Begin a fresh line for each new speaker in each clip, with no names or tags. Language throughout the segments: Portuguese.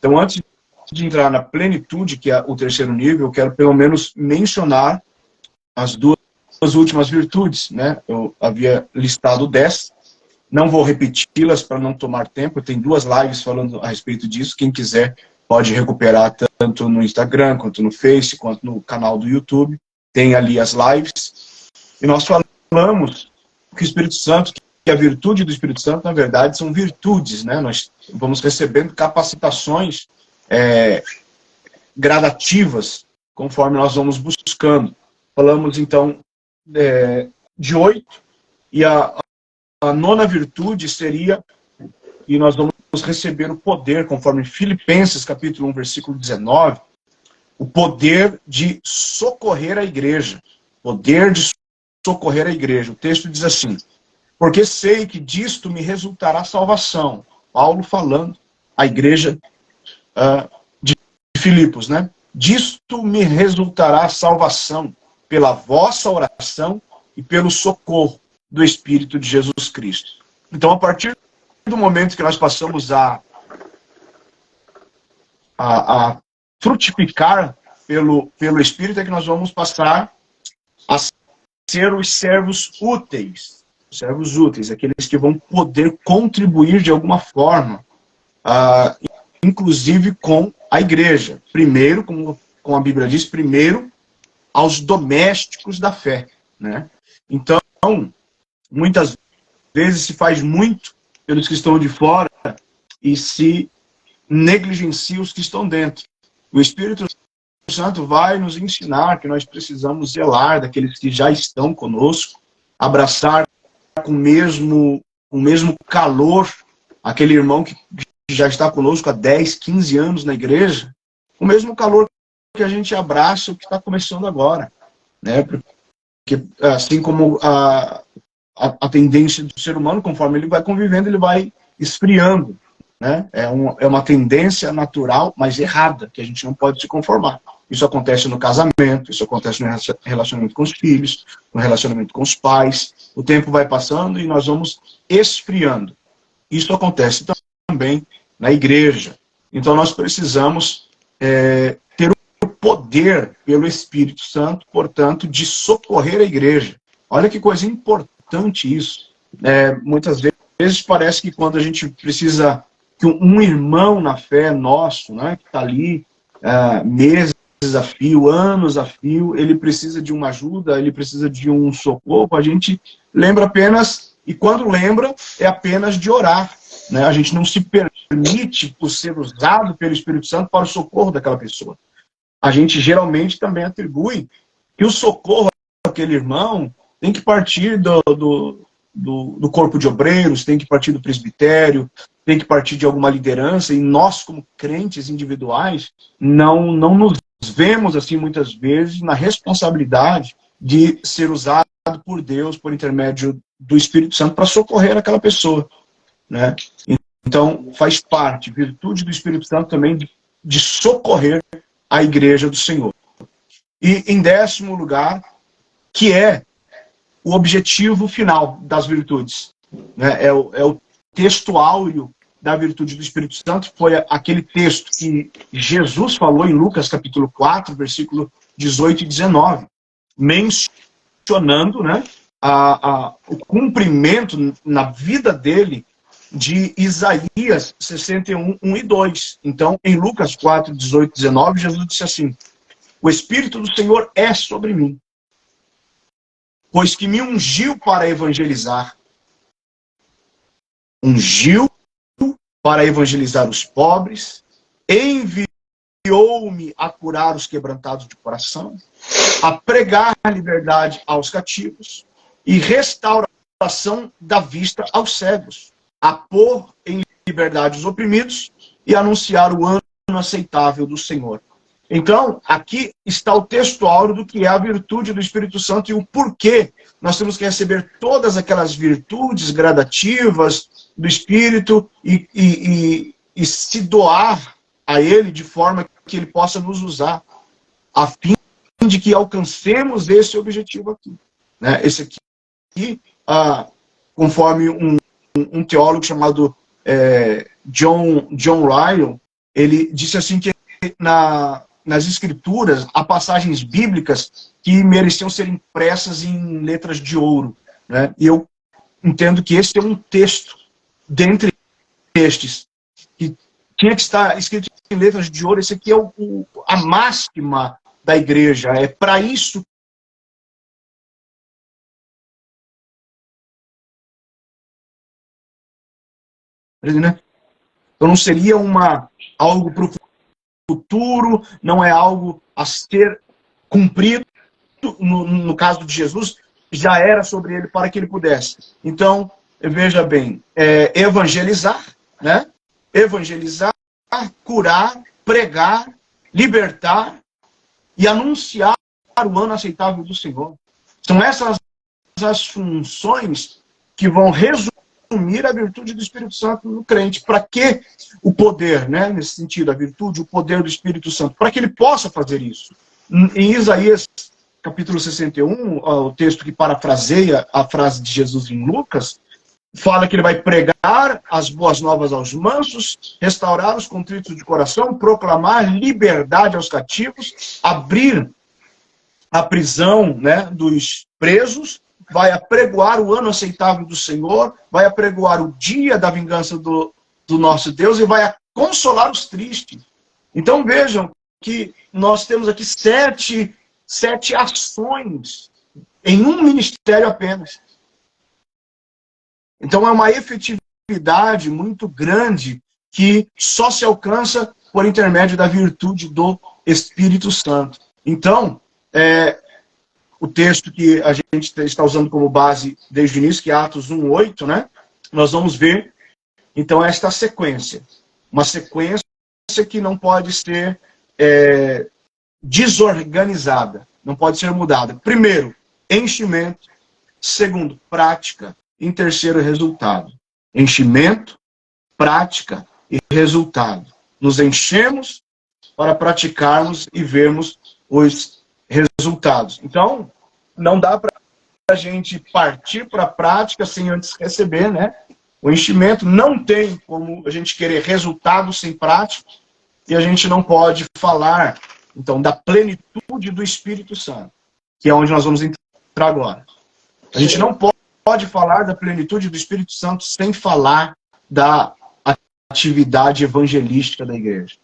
Então, antes de entrar na plenitude, que é o terceiro nível, eu quero pelo menos mencionar as duas últimas virtudes, né? Eu havia listado 10, não vou repeti-las para não tomar tempo, tem 2 lives falando a respeito disso, quem quiser pode recuperar tanto no Instagram, quanto no Face, quanto no canal do YouTube, tem ali as lives, e nós falamos que o Espírito Santo, que a virtude do Espírito Santo, na verdade, são virtudes, né? Nós vamos recebendo capacitações gradativas, conforme nós vamos buscando. Falamos, então, de 8, e a 9ª virtude seria, e nós vamos receber o poder, conforme Filipenses, capítulo 1, versículo 19, o poder de socorrer a igreja. Poder de socorrer a igreja. O texto diz assim: porque sei que disto me resultará salvação. Paulo falando à igreja de Filipos, né? Disto me resultará salvação pela vossa oração e pelo socorro do Espírito de Jesus Cristo. Então, a partir do momento que nós passamos a frutificar pelo Espírito, é que nós vamos passar a ser os servos úteis. Os servos úteis, aqueles que vão poder contribuir de alguma forma, inclusive com a igreja. Primeiro, como a Bíblia diz, primeiro aos domésticos da fé, né? Então, muitas vezes se faz muito pelos que estão de fora e se negligencia os que estão dentro. O Espírito Santo vai nos ensinar que nós precisamos zelar daqueles que já estão conosco, abraçar com o mesmo calor aquele irmão que já está conosco há 10, 15 anos na igreja, o mesmo calor que a gente abraça o que está começando agora, né? Porque assim como a tendência do ser humano, conforme ele vai convivendo, ele vai esfriando, né? É uma tendência natural, mas errada, que a gente não pode se conformar. Isso acontece no casamento, isso acontece no relacionamento com os filhos, no relacionamento com os pais. O tempo vai passando e nós vamos esfriando. Isso acontece também na igreja. Então nós precisamos ter o poder pelo Espírito Santo, portanto, de socorrer a igreja. Olha que coisa importante isso. Muitas vezes parece que quando a gente precisa que um irmão na fé nosso, né, que está ali meses a fio, anos a fio, ele precisa de uma ajuda, ele precisa de um socorro, a gente lembra apenas, e quando lembra, é apenas de orar, né? A gente não se permite, por ser usado pelo Espírito Santo, para o socorro daquela pessoa. A gente geralmente também atribui que o socorro àquele irmão tem que partir do corpo de obreiros, tem que partir do presbitério, tem que partir de alguma liderança, e nós, como crentes individuais, não nos vemos, assim, muitas vezes, na responsabilidade de ser usado por Deus, por intermédio do Espírito Santo, para socorrer aquela pessoa, né? Então, faz parte, virtude do Espírito Santo também, de socorrer a igreja do Senhor. E, em 10º lugar, que é o objetivo final das virtudes, né? É o texto áureo da virtude do Espírito Santo, foi aquele texto que Jesus falou em Lucas capítulo 4, versículo 18 e 19, mencionando, né, o cumprimento na vida dele de Isaías 61, 1 e 2. Então, em Lucas 4, 18 e 19, Jesus disse assim: o Espírito do Senhor é sobre mim, pois que me ungiu para evangelizar. Ungiu para evangelizar os pobres, enviou-me a curar os quebrantados de coração, a pregar a liberdade aos cativos e restauração da vista aos cegos, a pôr em liberdade os oprimidos e anunciar o ano aceitável do Senhor. Então, aqui está o texto áureo do que é a virtude do Espírito Santo e o porquê nós temos que receber todas aquelas virtudes gradativas do Espírito e se doar a Ele de forma que Ele possa nos usar, a fim de que alcancemos esse objetivo aqui, né? Esse aqui, conforme um teólogo chamado John Ryle, ele disse assim que nas escrituras há passagens bíblicas que mereciam ser impressas em letras de ouro, né? E eu entendo que esse é um texto dentre estes que tinha que estar escrito em letras de ouro. Esse aqui é a máxima da igreja. É para isso, né? Então não seria algo para o futuro, não é algo a ser cumprido. No caso de Jesus, já era sobre ele para que ele pudesse. Então, veja bem, evangelizar, né? Evangelizar, curar, pregar, libertar e anunciar o ano aceitável do Senhor. São essas as funções que vão resumir a virtude do Espírito Santo no crente. Para que o poder, né? Nesse sentido, a virtude, o poder do Espírito Santo, para que ele possa fazer isso. Em Isaías capítulo 61, o texto que parafraseia a frase de Jesus em Lucas, fala que ele vai pregar as boas novas aos mansos, restaurar os contritos de coração, proclamar liberdade aos cativos, abrir a prisão, né, dos presos, vai apregoar o ano aceitável do Senhor, vai apregoar o dia da vingança do nosso Deus e vai consolar os tristes. Então vejam que nós temos aqui sete ações em um ministério apenas. Então é uma efetividade muito grande que só se alcança por intermédio da virtude do Espírito Santo. Então, o texto que a gente está usando como base desde o início, que é Atos 1:8, né? Nós vamos ver, então, esta sequência. Uma sequência que não pode ser desorganizada, não pode ser mudada. Primeiro, enchimento. Segundo, prática. Em terceiro, resultado. Enchimento, prática e resultado. Nos enchemos para praticarmos e vermos os resultados. Então, não dá para a gente partir para a prática sem antes receber, né? O enchimento. Não tem como a gente querer resultado sem prática, e a gente não pode falar, então, da plenitude do Espírito Santo, que é onde nós vamos entrar agora. A gente não pode falar da plenitude do Espírito Santo sem falar da atividade evangelística da igreja.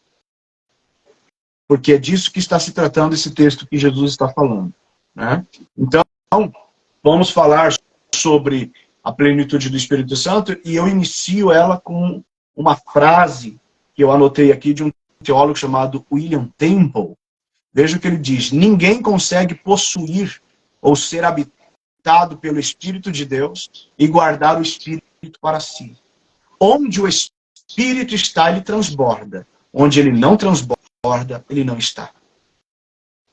Porque é disso que está se tratando esse texto que Jesus está falando, né? Então, vamos falar sobre a plenitude do Espírito Santo, e eu inicio ela com uma frase que eu anotei aqui de um teólogo chamado William Temple. Veja o que ele diz: ninguém consegue possuir ou ser habitado pelo Espírito de Deus e guardar o Espírito para si. Onde o Espírito está, ele transborda. Onde ele não transborda, ele não está.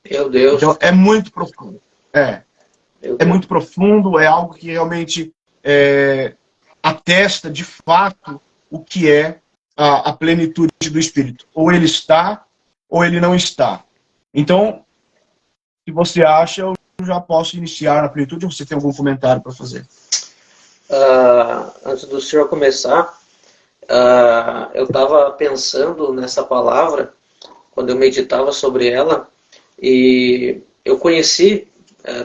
Meu Deus.
Então, é muito profundo. É muito profundo, é algo que realmente atesta de fato o que é a plenitude do Espírito. Ou ele está, ou ele não está. Então, se você acha, eu já posso iniciar a plenitude, ou você tem algum comentário para fazer?
Antes do senhor começar, eu estava pensando nessa palavra, quando eu meditava sobre ela, e eu conheci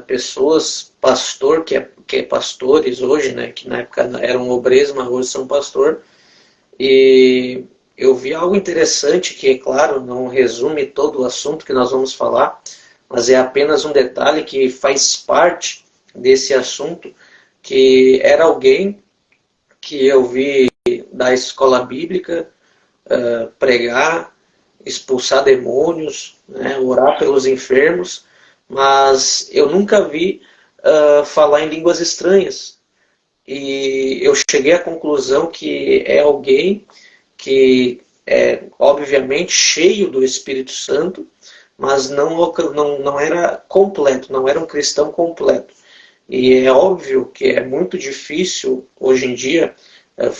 pessoas, pastor, que é pastores hoje, né, que na época eram obreiros, mas hoje são pastor, e eu vi algo interessante que, é claro, não resume todo o assunto que nós vamos falar, mas é apenas um detalhe que faz parte desse assunto, que era alguém que eu vi da escola bíblica pregar, expulsar demônios, né, orar pelos enfermos, mas eu nunca vi falar em línguas estranhas. E eu cheguei à conclusão que é alguém que é, obviamente, cheio do Espírito Santo, mas não era completo, não era um cristão completo. E é óbvio que é muito difícil, hoje em dia,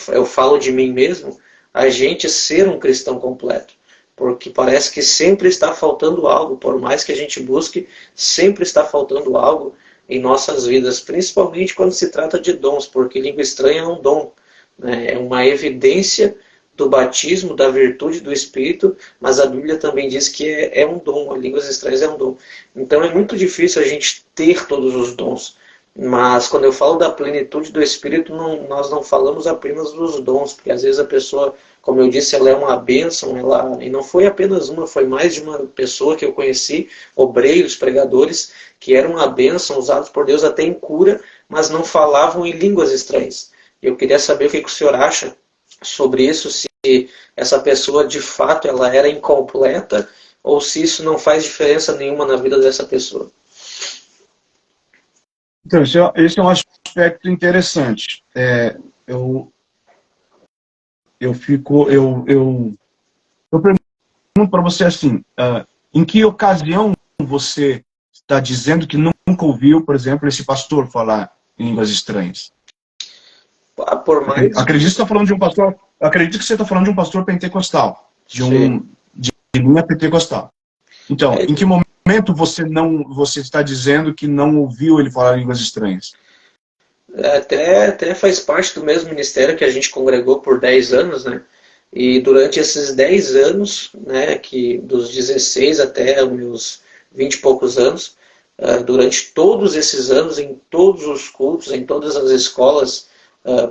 eu falo de mim mesmo, a gente ser um cristão completo. Porque parece que sempre está faltando algo, por mais que a gente busque, sempre está faltando algo em nossas vidas, principalmente quando se trata de dons, porque língua estranha é um dom, né? É uma evidência do batismo, da virtude do Espírito, mas a Bíblia também diz que é um dom, a línguas estranhas é um dom. Então é muito difícil a gente ter todos os dons. Mas quando eu falo da plenitude do Espírito, nós não falamos apenas dos dons, porque às vezes a pessoa, como eu disse, ela é uma bênção, e não foi apenas uma, foi mais de uma pessoa que eu conheci, obreiros, pregadores, que eram uma bênção, usados por Deus até em cura, mas não falavam em línguas estranhas. Eu queria saber o que o senhor acha sobre isso, se essa pessoa de fato ela era incompleta, ou se isso não faz diferença nenhuma na vida dessa pessoa.
Então, esse é um aspecto interessante. Eu pergunto para você assim, em que ocasião você está dizendo que nunca ouviu, por exemplo, esse pastor falar em línguas estranhas?
Por mais...
Acredito que você está falando de um pastor pentecostal, de linha pentecostal. Então, em que momento você está dizendo que não ouviu ele falar línguas estranhas?
Até faz parte do mesmo ministério que a gente congregou por 10 anos, né? E durante esses 10 anos, né, que dos 16 até os meus 20 e poucos anos, durante todos esses anos, em todos os cultos, em todas as escolas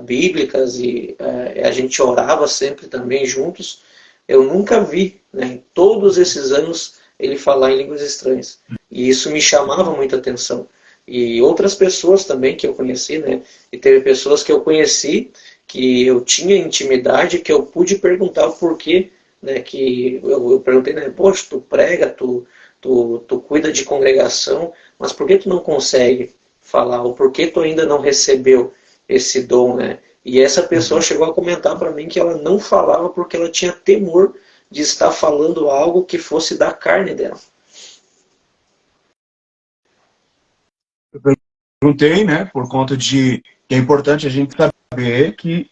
bíblicas, e a gente orava sempre também juntos, eu nunca vi, né, em todos esses anos, ele falar em línguas estranhas. E isso me chamava muita atenção. E outras pessoas também que eu conheci, né? E teve pessoas que eu conheci, que eu tinha intimidade, que eu pude perguntar o porquê, né? Que eu perguntei, né? Poxa, tu prega, tu cuida de congregação, mas por que tu não consegue falar? Ou por que tu ainda não recebeu esse dom, né? E essa pessoa chegou a comentar para mim que ela não falava porque ela tinha temor de estar falando algo que fosse da carne dela.
Eu perguntei, né, por conta de que é importante a gente saber que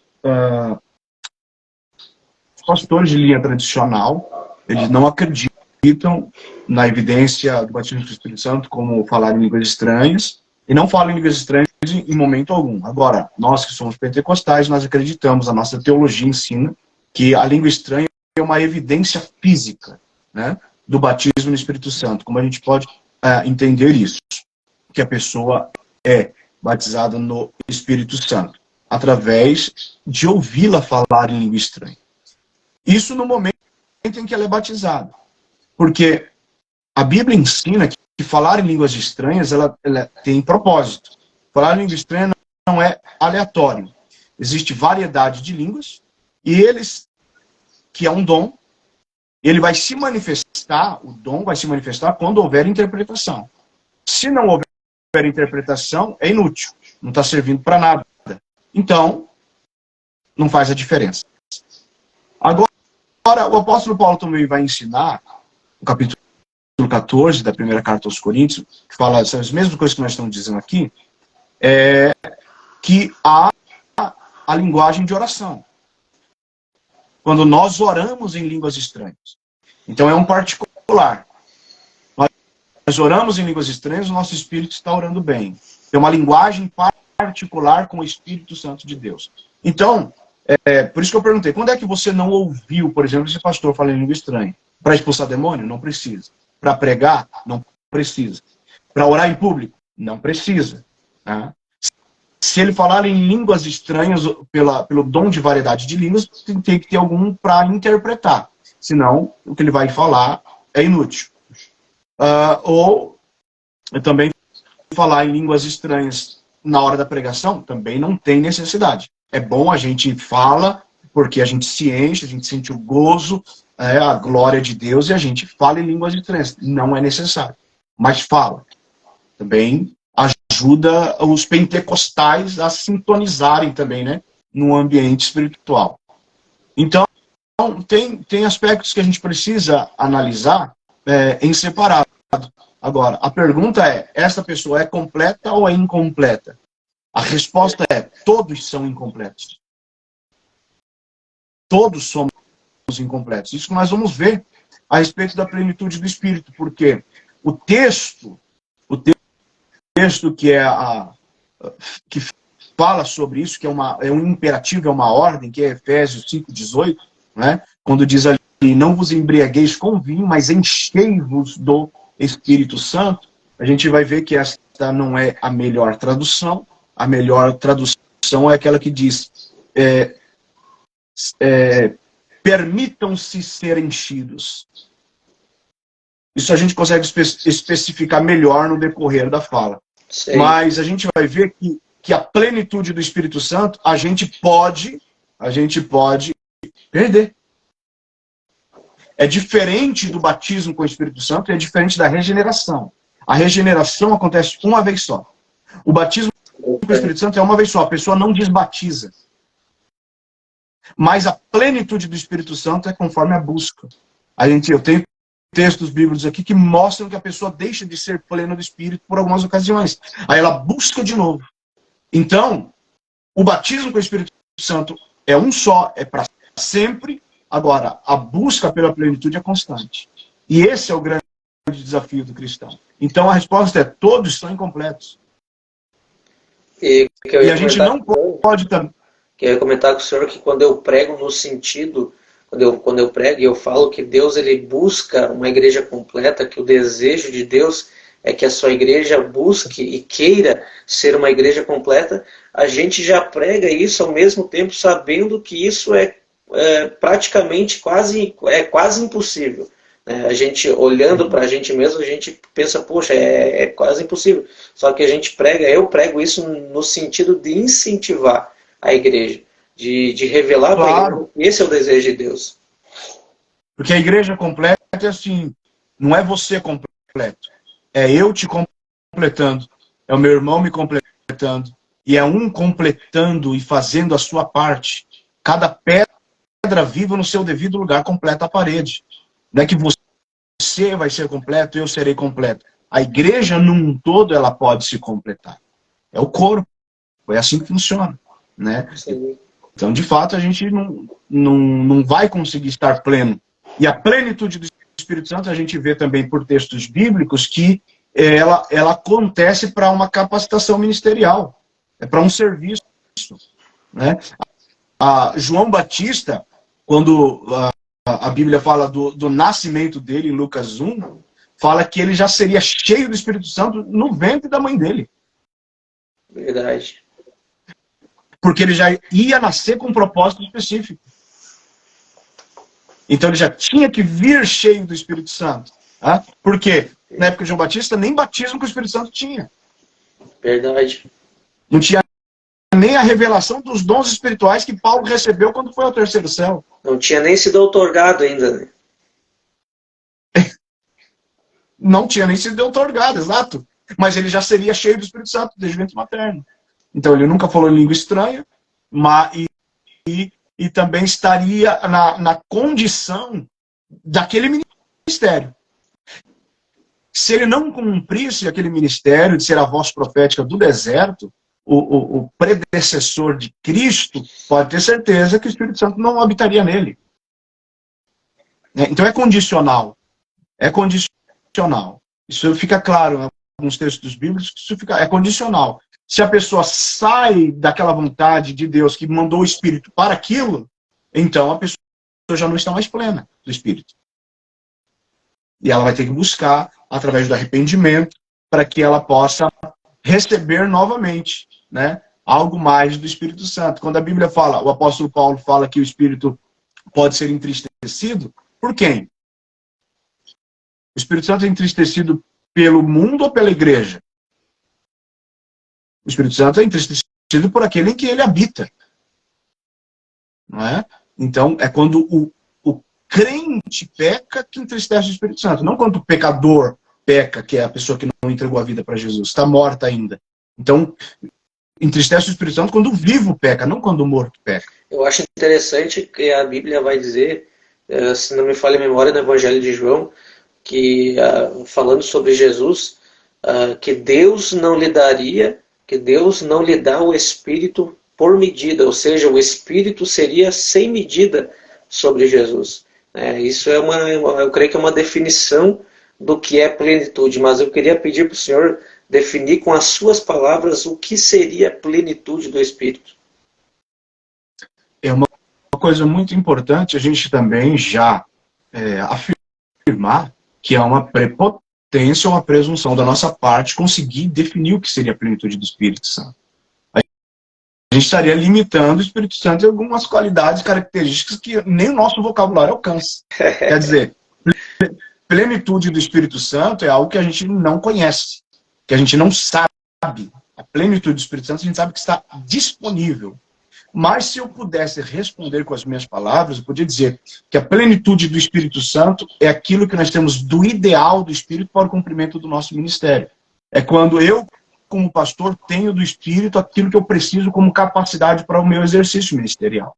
os pastores de linha tradicional, eles não acreditam na evidência do batismo do Espírito Santo como falar em línguas estranhas, e não falam em línguas estranhas em momento algum. Agora, nós que somos pentecostais, nós acreditamos, a nossa teologia ensina que a língua estranha é uma evidência física, né, do batismo no Espírito Santo. Como a gente pode entender isso? Que a pessoa é batizada no Espírito Santo, através de ouvi-la falar em língua estranha. Isso no momento em que ela é batizada. Porque a Bíblia ensina que falar em línguas estranhas, ela tem propósito. Falar em língua estranha não é aleatório. Existe variedade de línguas, e eles, que é um dom, ele vai se manifestar, o dom vai se manifestar quando houver interpretação. Se não houver interpretação, é inútil, não está servindo para nada. Então, não faz a diferença. Agora, o apóstolo Paulo também vai ensinar, no capítulo 14 da primeira carta aos Coríntios, que fala as mesmas coisas que nós estamos dizendo aqui, que há a linguagem de oração. Quando nós oramos em línguas estranhas. Então, é um particular. Nós oramos em línguas estranhas, o nosso espírito está orando bem. É uma linguagem particular com o Espírito Santo de Deus. Então, por isso que eu perguntei, quando é que você não ouviu, por exemplo, esse pastor falando em língua estranha? Para expulsar demônio? Não precisa. Para pregar? Não precisa. Para orar em público? Não precisa. Tá? Se ele falar em línguas estranhas, pelo dom de variedade de línguas, tem que ter algum para interpretar. Senão, o que ele vai falar é inútil. Ou também falar em línguas estranhas na hora da pregação também não tem necessidade. É bom, a gente fala, porque a gente se enche, a gente sente o gozo, a glória de Deus, e a gente fala em línguas estranhas. Não é necessário, mas fala. Também ajuda os pentecostais a sintonizarem também, né, no ambiente espiritual. Então, tem aspectos que a gente precisa analisar em separado. Agora, a pergunta é, essa pessoa é completa ou é incompleta? A resposta é, todos são incompletos. Todos somos incompletos. Isso que nós vamos ver a respeito da plenitude do Espírito, porque o texto que que fala sobre isso, que é um imperativo, é uma ordem, que é Efésios 5:18, né? Quando diz ali, não vos embriagueis com vinho, mas enchei-vos do Espírito Santo, a gente vai ver que esta não é a melhor tradução. A melhor tradução é aquela que diz, permitam-se ser enchidos. Isso a gente consegue especificar melhor no decorrer da fala. Sim. Mas a gente vai ver que a plenitude do Espírito Santo a gente pode perder. É diferente do batismo com o Espírito Santo e é diferente da regeneração. A regeneração acontece uma vez só. O batismo com o Espírito Santo é uma vez só. A pessoa não desbatiza. Mas a plenitude do Espírito Santo é conforme a busca. Eu tenho textos bíblicos aqui que mostram que a pessoa deixa de ser plena do Espírito por algumas ocasiões. Aí ela busca de novo. Então, o batismo com o Espírito Santo é um só, é para sempre. Agora, a busca pela plenitude é constante. E esse é o grande desafio do cristão. Então, a resposta é: todos estão incompletos.
E a gente não pode também. Eu ia comentar com o senhor que quando eu prego no sentido, quando eu prego e eu falo que Deus ele busca uma igreja completa, que o desejo de Deus é que a sua igreja busque e queira ser uma igreja completa, a gente já prega isso ao mesmo tempo sabendo que isso é praticamente quase impossível. A gente olhando para a gente mesmo, a gente pensa, poxa, é quase impossível. Só que eu prego isso no sentido de incentivar a igreja, de revelar para a igreja que esse é o desejo de Deus.
Porque a igreja completa é assim, não é você completo, é eu te completando, é o meu irmão me completando, e é um completando e fazendo a sua parte. Cada pedra viva no seu devido lugar completa a parede. Não é que você vai ser completo, eu serei completo. A igreja num todo ela pode se completar. É o corpo. É assim que funciona, né?
Sim.
Então, de fato, a gente não vai conseguir estar pleno. E a plenitude do Espírito Santo a gente vê também por textos bíblicos que ela acontece para uma capacitação ministerial. É para um serviço, né? João Batista, quando a Bíblia fala do nascimento dele, em Lucas 1, fala que ele já seria cheio do Espírito Santo no ventre da mãe dele.
Verdade.
Porque ele já ia nascer com um propósito específico. Então ele já tinha que vir cheio do Espírito Santo. Tá? Por quê? Na época de João Batista, nem batismo com o Espírito Santo tinha.
Verdade.
Não tinha nem a revelação dos dons espirituais que Paulo recebeu quando foi ao terceiro céu.
Não tinha nem sido outorgado ainda, né?
Não tinha nem sido outorgado, exato. Mas ele já seria cheio do Espírito Santo, desde o ventre materno. Então ele nunca falou em língua estranha, e também estaria na condição daquele ministério. Se ele não cumprisse aquele ministério de ser a voz profética do deserto, o predecessor de Cristo, pode ter certeza que o Espírito Santo não habitaria nele. Então é condicional. É condicional. Isso fica claro em alguns textos bíblicos, é condicional. Se a pessoa sai daquela vontade de Deus que mandou o Espírito para aquilo, então a pessoa já não está mais plena do Espírito. E ela vai ter que buscar, através do arrependimento, para que ela possa receber novamente, né, algo mais do Espírito Santo. Quando a Bíblia fala, o apóstolo Paulo fala que o Espírito pode ser entristecido, por quem? O Espírito Santo é entristecido pelo mundo ou pela igreja? O Espírito Santo é entristecido por aquele em que ele habita. Não é? Então, é quando o crente peca que entristece o Espírito Santo. Não quando o pecador peca, que é a pessoa que não entregou a vida para Jesus, está morta ainda. Então, entristece o Espírito Santo quando o vivo peca, não quando o morto peca.
Eu acho interessante que a Bíblia vai dizer, se não me falha a memória, no Evangelho de João, que falando sobre Jesus, que Deus não lhe dá o Espírito por medida, ou seja, o Espírito seria sem medida sobre Jesus. Isso eu creio que é uma definição do que é plenitude, mas eu queria pedir para o senhor definir com as suas palavras o que seria a plenitude do Espírito.
É uma coisa muito importante a gente também já afirmar que é uma prepotência ou uma presunção da nossa parte conseguir definir o que seria a plenitude do Espírito Santo. A gente estaria limitando o Espírito Santo em algumas qualidades, características que nem o nosso vocabulário alcança. Quer dizer, plenitude do Espírito Santo é algo que a gente não conhece, que a gente não sabe. A plenitude do Espírito Santo a gente sabe que está disponível. Mas se eu pudesse responder com as minhas palavras, eu podia dizer que a plenitude do Espírito Santo é aquilo que nós temos do ideal do Espírito para o cumprimento do nosso ministério. É quando eu, como pastor, tenho do Espírito aquilo que eu preciso como capacidade para o meu exercício ministerial.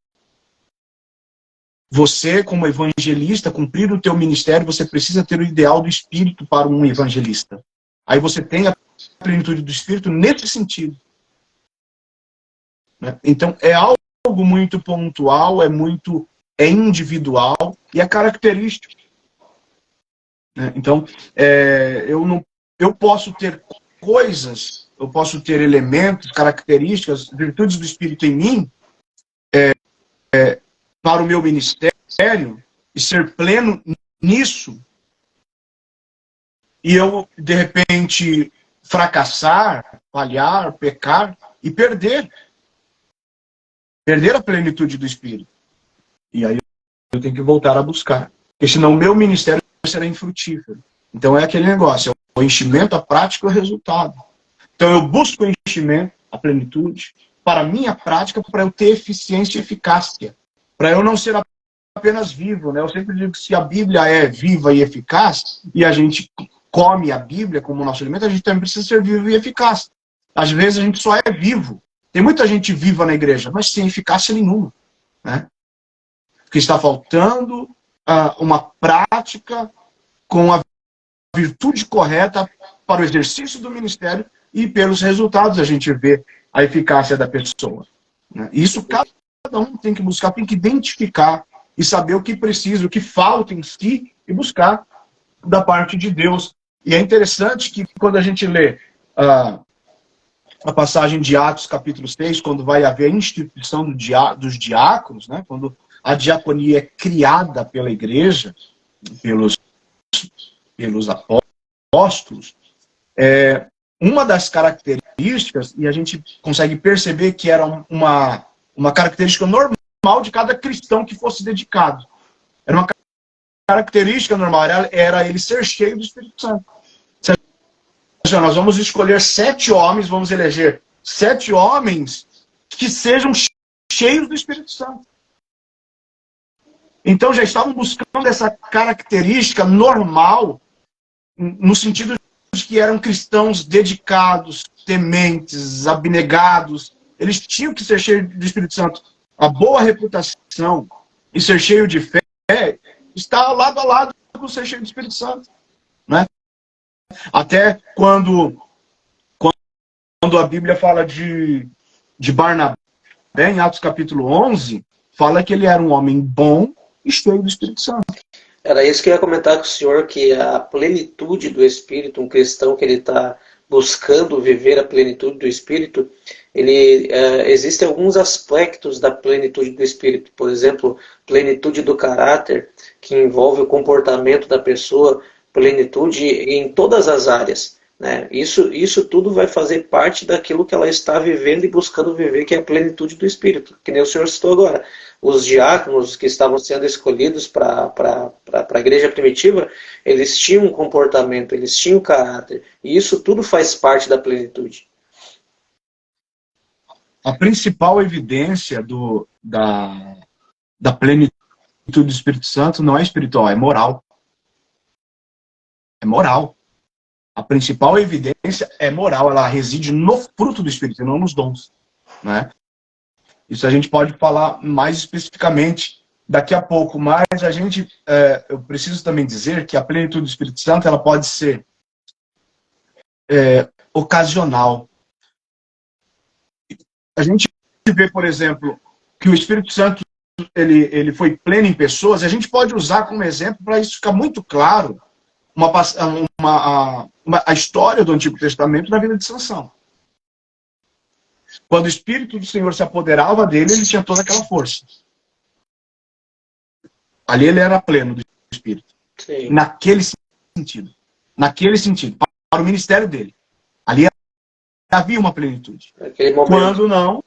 Você, como evangelista, cumprir o teu ministério, você precisa ter o ideal do Espírito para um evangelista. Aí você tem a plenitude do Espírito nesse sentido. Então, é algo muito pontual, é individual e é característico. Então, eu posso ter coisas, eu posso ter elementos, características, virtudes do Espírito em mim para o meu ministério e ser pleno nisso e eu, de repente, fracassar, falhar, pecar e perder a plenitude do Espírito. E aí eu tenho que voltar a buscar. Porque senão o meu ministério será infrutífero. Então é aquele negócio, o enchimento, a prática e o resultado. Então eu busco o enchimento, a plenitude, para a minha prática, para eu ter eficiência e eficácia. Para eu não ser apenas vivo. Né? Eu sempre digo que se a Bíblia é viva e eficaz, e a gente come a Bíblia como nosso alimento, a gente também precisa ser vivo e eficaz. Às vezes a gente só é vivo. Tem muita gente viva na igreja, mas sem eficácia nenhuma. Né? Porque está faltando uma prática com a virtude correta para o exercício do ministério e pelos resultados a gente vê a eficácia da pessoa. Né? Isso cada um tem que buscar, tem que identificar e saber o que precisa, o que falta em si e buscar da parte de Deus. E é interessante que quando a gente lê a passagem de Atos, capítulo 6, quando vai haver a instituição dos diáconos, né? Quando a diaconia é criada pela igreja, pelos apóstolos, uma das características, e a gente consegue perceber que era uma característica normal de cada cristão que fosse dedicado. Era uma característica normal, era ele ser cheio do Espírito Santo. Nós vamos escolher 7 homens, vamos eleger 7 homens que sejam cheios do Espírito Santo. Então já estavam buscando essa característica normal, no sentido de que eram cristãos dedicados, tementes, abnegados. Eles tinham que ser cheios do Espírito Santo. A boa reputação e ser cheio de fé está lado a lado com ser cheio do Espírito Santo. Né? Até quando a Bíblia fala de Barnabé, em Atos capítulo 11, fala que ele era um homem bom e cheio do Espírito Santo.
Era isso que eu ia comentar com o senhor, que a plenitude do Espírito, um cristão que ele está buscando viver a plenitude do Espírito, existem alguns aspectos da plenitude do Espírito. Por exemplo, plenitude do caráter, que envolve o comportamento da pessoa, plenitude em todas as áreas. Né? Isso tudo vai fazer parte daquilo que ela está vivendo e buscando viver, que é a plenitude do Espírito, que nem o senhor citou agora. Os diáconos que estavam sendo escolhidos para a igreja primitiva, eles tinham um comportamento, eles tinham caráter, e isso tudo faz parte da plenitude.
A principal evidência da plenitude do Espírito Santo não é espiritual, é moral. É moral. A principal evidência é moral, ela reside no fruto do Espírito, não nos dons. Né? Isso a gente pode falar mais especificamente daqui a pouco, mas eu preciso também dizer que a plenitude do Espírito Santo ela pode ser ocasional. A gente vê, por exemplo, que o Espírito Santo ele foi pleno em pessoas, a gente pode usar como exemplo para isso ficar muito claro a história do Antigo Testamento na vida de Sansão. Quando o Espírito do Senhor se apoderava dele, ele tinha toda aquela força. Ali ele era pleno do Espírito.
Sim.
Naquele sentido. Naquele sentido. Para o ministério dele. Ali havia uma plenitude.
Naquele momento.
Quando não,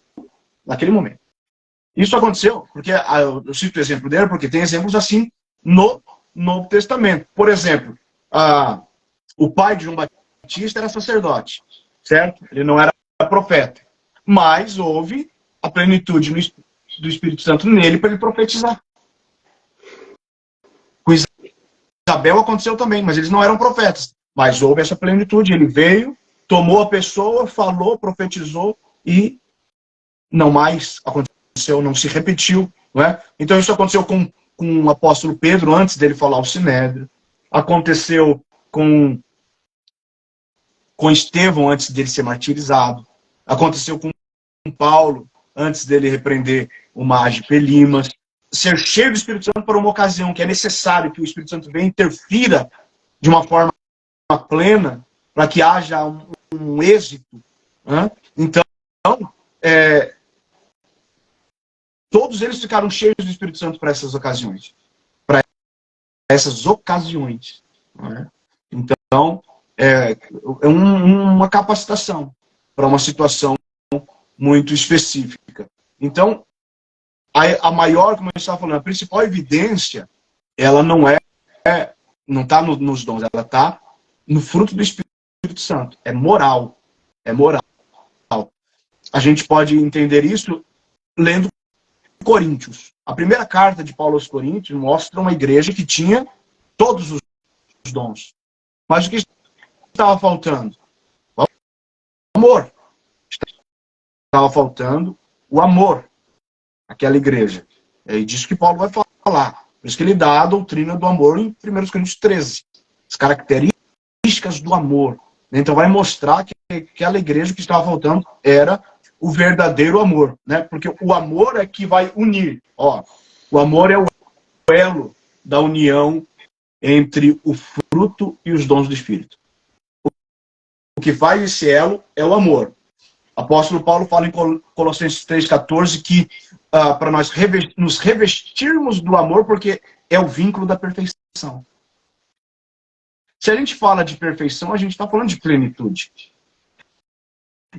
naquele momento. Isso aconteceu, porque eu cito o exemplo dele, porque tem exemplos assim no Novo Testamento. Por exemplo, o pai de João Batista era sacerdote, certo? Ele não era profeta. Mas houve a plenitude do Espírito Santo nele para ele profetizar. Com Isabel aconteceu também, mas eles não eram profetas. Mas houve essa plenitude. Ele veio, tomou a pessoa, falou, profetizou e não mais aconteceu, não se repetiu. Não é? Então isso aconteceu com o apóstolo Pedro antes dele falar ao Sinédrio. Aconteceu com Estevão antes dele ser martirizado. Aconteceu com Paulo antes dele repreender o mágico Elimas. Ser cheio do Espírito Santo para uma ocasião que é necessário que o Espírito Santo venha e interfira de uma forma plena para que haja um êxito. Né? Então, todos eles ficaram cheios do Espírito Santo para essas ocasiões. Para essas ocasiões. Né? Então, é uma capacitação para uma situação muito específica. Então, a maior, como a gente estava falando, a principal evidência, ela não está nos dons, ela está no fruto do Espírito Santo. É moral. É moral. A gente pode entender isso lendo Coríntios. A primeira carta de Paulo aos Coríntios mostra uma igreja que tinha todos os dons. Mas o que estava faltando? O amor. Estava faltando o amor àquela igreja. É disso que Paulo vai falar. Por isso que ele dá a doutrina do amor em 1 Coríntios 13. As características do amor. Então vai mostrar que aquela igreja que estava faltando era o verdadeiro amor. Né? Porque o amor é que vai unir. O amor é o elo da união entre o fruto e os dons do Espírito. O que faz esse elo é o amor. O apóstolo Paulo fala em Colossenses 3,14 que para nós nos revestirmos do amor, porque é o vínculo da perfeição. Se a gente fala de perfeição, a gente está falando de plenitude.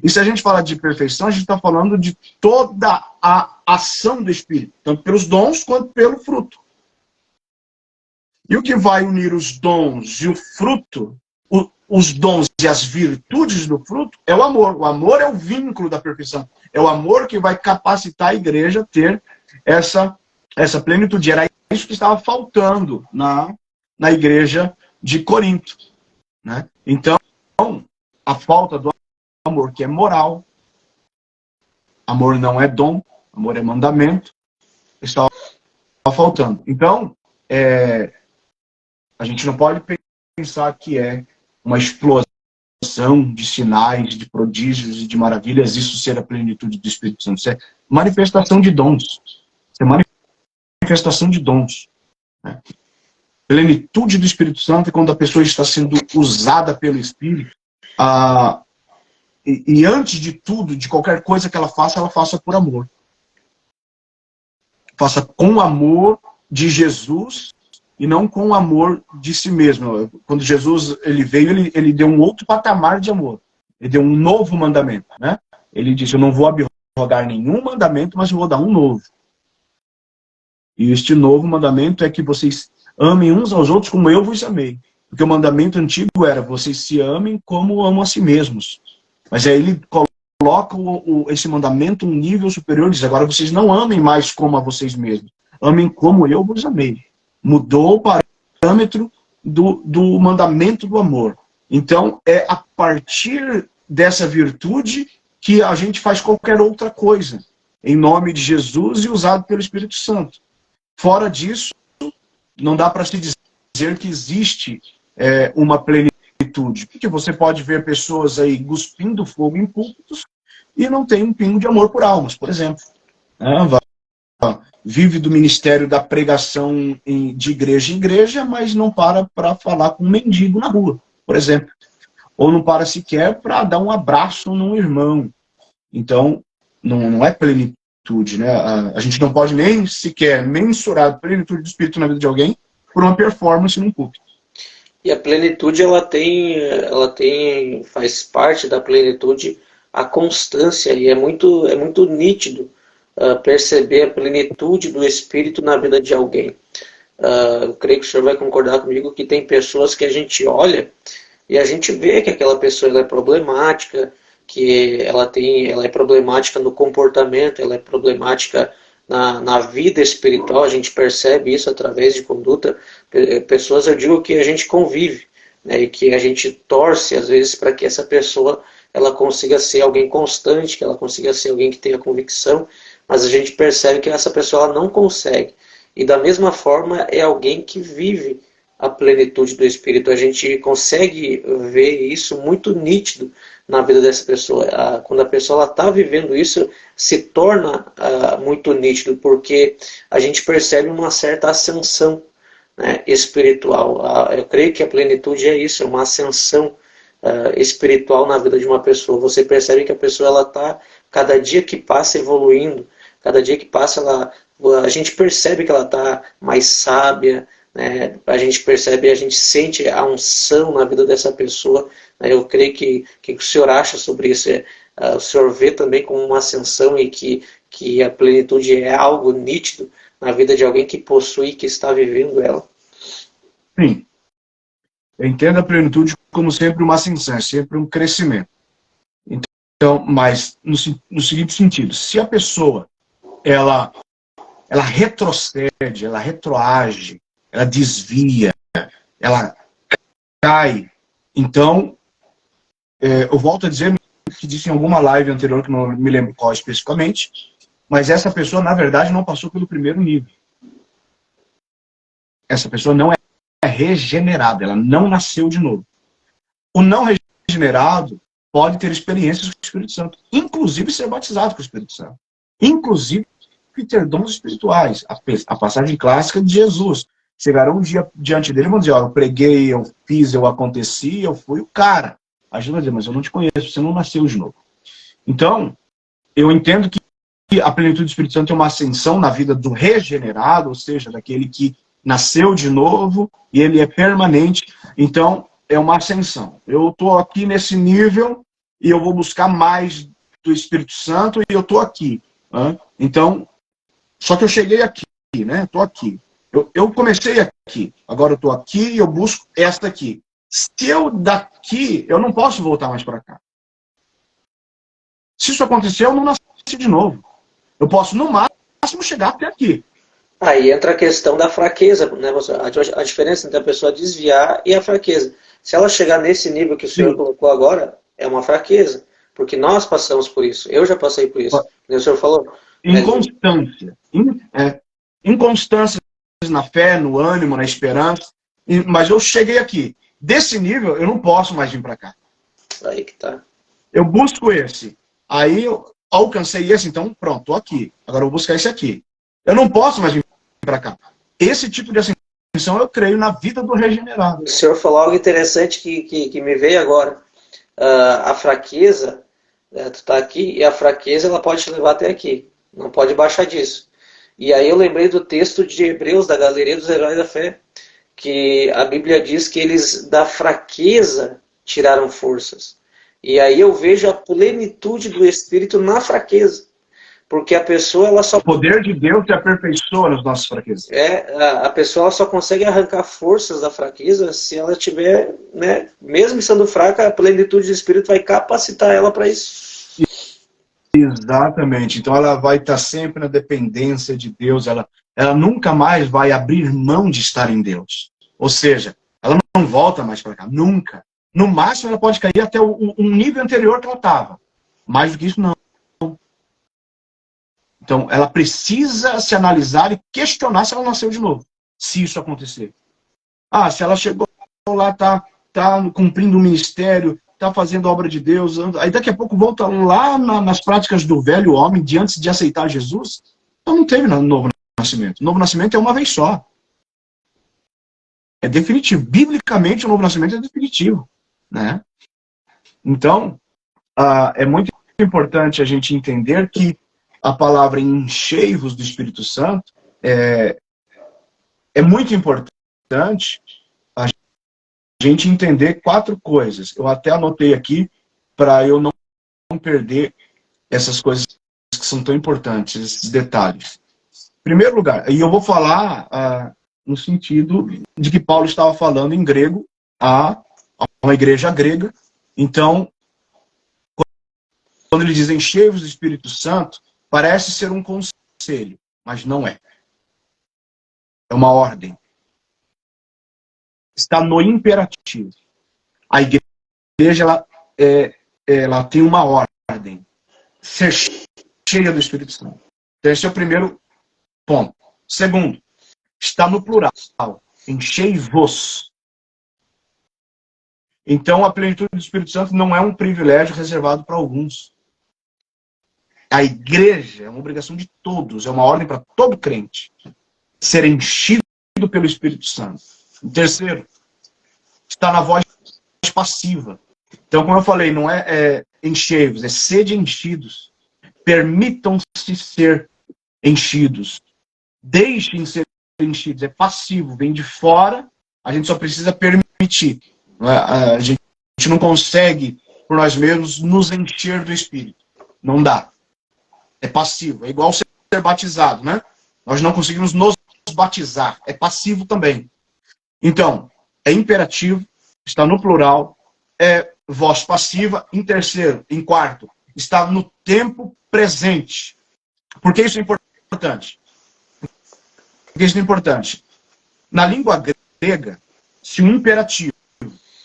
E se a gente fala de perfeição, a gente está falando de toda a ação do Espírito, tanto pelos dons quanto pelo fruto. E o que vai unir os dons e o fruto, os dons e as virtudes do fruto, é o amor. O amor é o vínculo da perfeição. É o amor que vai capacitar a igreja a ter essa plenitude. Era isso que estava faltando na igreja de Corinto. Né? Então, a falta do amor, que é moral, amor não é dom, amor é mandamento, estava faltando. Então, a gente não pode pensar que é uma explosão de sinais, de prodígios e de maravilhas, isso ser a plenitude do Espírito Santo. Isso é manifestação de dons. Isso é manifestação de dons. Né? Plenitude do Espírito Santo é quando a pessoa está sendo usada pelo Espírito. E antes de tudo, de qualquer coisa que ela faça por amor. Faça com amor de Jesus e não com o amor de si mesmo. Quando Jesus ele veio, ele deu um outro patamar de amor. Ele deu um novo mandamento. Né? Ele disse, eu não vou abrogar nenhum mandamento, mas eu vou dar um novo. E este novo mandamento é que vocês amem uns aos outros como eu vos amei. Porque o mandamento antigo era, vocês se amem como amam a si mesmos. Mas aí ele coloca esse mandamento um nível superior e diz, agora vocês não amem mais como a vocês mesmos. Amem como eu vos amei. Mudou o parâmetro do mandamento do amor. Então, é a partir dessa virtude que a gente faz qualquer outra coisa. Em nome de Jesus e usado pelo Espírito Santo. Fora disso, não dá para se dizer que existe uma plenitude. Porque você pode ver pessoas aí cuspindo fogo em púlpitos e não tem um pingo de amor por almas, por exemplo. Vive do ministério da pregação de igreja em igreja, mas não para falar com um mendigo na rua, por exemplo. Ou não para sequer para dar um abraço num irmão. Então, não é plenitude. plenitude, né? A gente não pode nem sequer mensurar a plenitude do Espírito na vida de alguém por uma performance num púlpito.
E a plenitude, faz parte da plenitude a constância, e é muito nítido perceber a plenitude do Espírito na vida de alguém. Eu creio que o senhor vai concordar comigo que tem pessoas que a gente olha e a gente vê que aquela pessoa ela é problemática, que ela é problemática no comportamento, ela é problemática na vida espiritual, a gente percebe isso através de conduta. Pessoas, eu digo que a gente convive, né, e que a gente torce às vezes para que essa pessoa ela consiga ser alguém constante, que ela consiga ser alguém que tenha convicção, mas a gente percebe que essa pessoa ela não consegue. E da mesma forma é alguém que vive a plenitude do Espírito. A gente consegue ver isso muito nítido na vida dessa pessoa. Quando a pessoa está vivendo isso, se torna muito nítido, porque a gente percebe uma certa ascensão, né, espiritual. Eu creio que a plenitude é isso, é uma ascensão espiritual na vida de uma pessoa. Você percebe que a pessoa está, cada dia que passa, evoluindo. Cada dia que passa, a gente percebe que ela está mais sábia, né? A gente percebe, a gente sente a unção na vida dessa pessoa. Né? Eu creio que o senhor acha sobre isso. O senhor vê também como uma ascensão e que a plenitude é algo nítido na vida de alguém que possui, que está vivendo ela.
Sim. Eu entendo a plenitude como sempre uma ascensão, sempre um crescimento. Então, mas no seguinte sentido, se a pessoa ela retrocede, ela retroage, ela desvia, ela cai. Então, eu volto a dizer que disse em alguma live anterior, que não me lembro qual especificamente, mas essa pessoa, na verdade, não passou pelo primeiro nível. Essa pessoa não é regenerada, ela não nasceu de novo. O não regenerado pode ter experiências com o Espírito Santo, inclusive ser batizado com o Espírito Santo, inclusive ter dons espirituais. A passagem clássica de Jesus. Chegarão um dia diante dele e vão dizer, eu preguei, eu fiz, eu aconteci, eu fui o cara. A gente vai dizer, mas eu não te conheço, você não nasceu de novo. Então, eu entendo que a plenitude do Espírito Santo é uma ascensão na vida do regenerado, ou seja, daquele que nasceu de novo e ele é permanente. Então, é uma ascensão. Eu estou aqui nesse nível e eu vou buscar mais do Espírito Santo e eu estou aqui. Então, só que eu cheguei aqui, né? Estou aqui. Eu comecei aqui, agora eu estou aqui e eu busco esta aqui. Se eu daqui, eu não posso voltar mais para cá. Se isso acontecer, eu não nasci de novo. Eu posso, no máximo, chegar até aqui.
Aí entra a questão da fraqueza, né? A diferença entre a pessoa desviar e a fraqueza. Se ela chegar nesse nível que o senhor colocou agora, é uma fraqueza. Porque nós passamos por isso. Eu já passei por isso. O senhor falou.
Inconstância. Inconstância na fé, no ânimo, na esperança. Mas eu cheguei aqui. Desse nível, eu não posso mais vir para cá.
Aí que tá.
Eu busco esse. Aí eu alcancei esse, então pronto, estou aqui. Agora eu vou buscar esse aqui. Eu não posso mais vir para cá. Esse tipo de ascensão eu creio na vida do regenerado.
O senhor falou algo interessante que me veio agora. A fraqueza, tu está aqui, e a fraqueza ela pode te levar até aqui. Não pode baixar disso. E aí eu lembrei do texto de Hebreus, da Galeria dos Heróis da Fé, que a Bíblia diz que eles da fraqueza tiraram forças. E aí eu vejo a plenitude do Espírito na fraqueza. Porque a pessoa, ela só...
O poder de Deus se aperfeiçoa nas nossas fraquezas.
A pessoa ela só consegue arrancar forças da fraqueza se ela tiver, né, mesmo sendo fraca, a plenitude do Espírito vai capacitar ela para isso.
Exatamente. Então ela vai estar sempre na dependência de Deus. Ela nunca mais vai abrir mão de estar em Deus. Ou seja, ela não volta mais para cá. Nunca. No máximo ela pode cair até um nível anterior que ela estava. Mais do que isso, não. Então, ela precisa se analisar e questionar se ela nasceu de novo. Se isso acontecer. Se ela chegou lá, tá cumprindo o ministério, está fazendo a obra de Deus, aí daqui a pouco volta lá nas práticas do velho homem, de antes de aceitar Jesus, então não teve novo nascimento. O novo nascimento é uma vez só. É definitivo. Biblicamente, o novo nascimento é definitivo. Né? Então, é muito importante a gente entender que a palavra enchei-vos do Espírito Santo, é muito importante a gente entender 4 coisas. Eu até anotei aqui para eu não perder essas coisas que são tão importantes, esses detalhes. Em primeiro lugar, e eu vou falar no sentido de que Paulo estava falando em grego a uma igreja grega. Então, quando ele diz enchei-vos do Espírito Santo, parece ser um conselho, mas não é. É uma ordem. Está no imperativo. A igreja, ela tem uma ordem. Ser cheia do Espírito Santo. Então, esse é o primeiro ponto. Segundo, está no plural. Enchei-vos. Então, a plenitude do Espírito Santo não é um privilégio reservado para alguns. A igreja é uma obrigação de todos, é uma ordem para todo crente. Ser enchido pelo Espírito Santo. O terceiro, está na voz passiva. Então, como eu falei, não é enchei-vos, é sede enchidos. Permitam-se ser enchidos. Deixem ser enchidos. É passivo, vem de fora, a gente só precisa permitir. A gente não consegue, por nós mesmos, nos encher do Espírito. Não dá. É passivo. É igual ser batizado, né? Nós não conseguimos nos batizar. É passivo também. Então, é imperativo, está no plural, é voz passiva. Em terceiro, em quarto, está no tempo presente. Por que isso é importante? Porque isso é importante. Na língua grega, se o imperativo,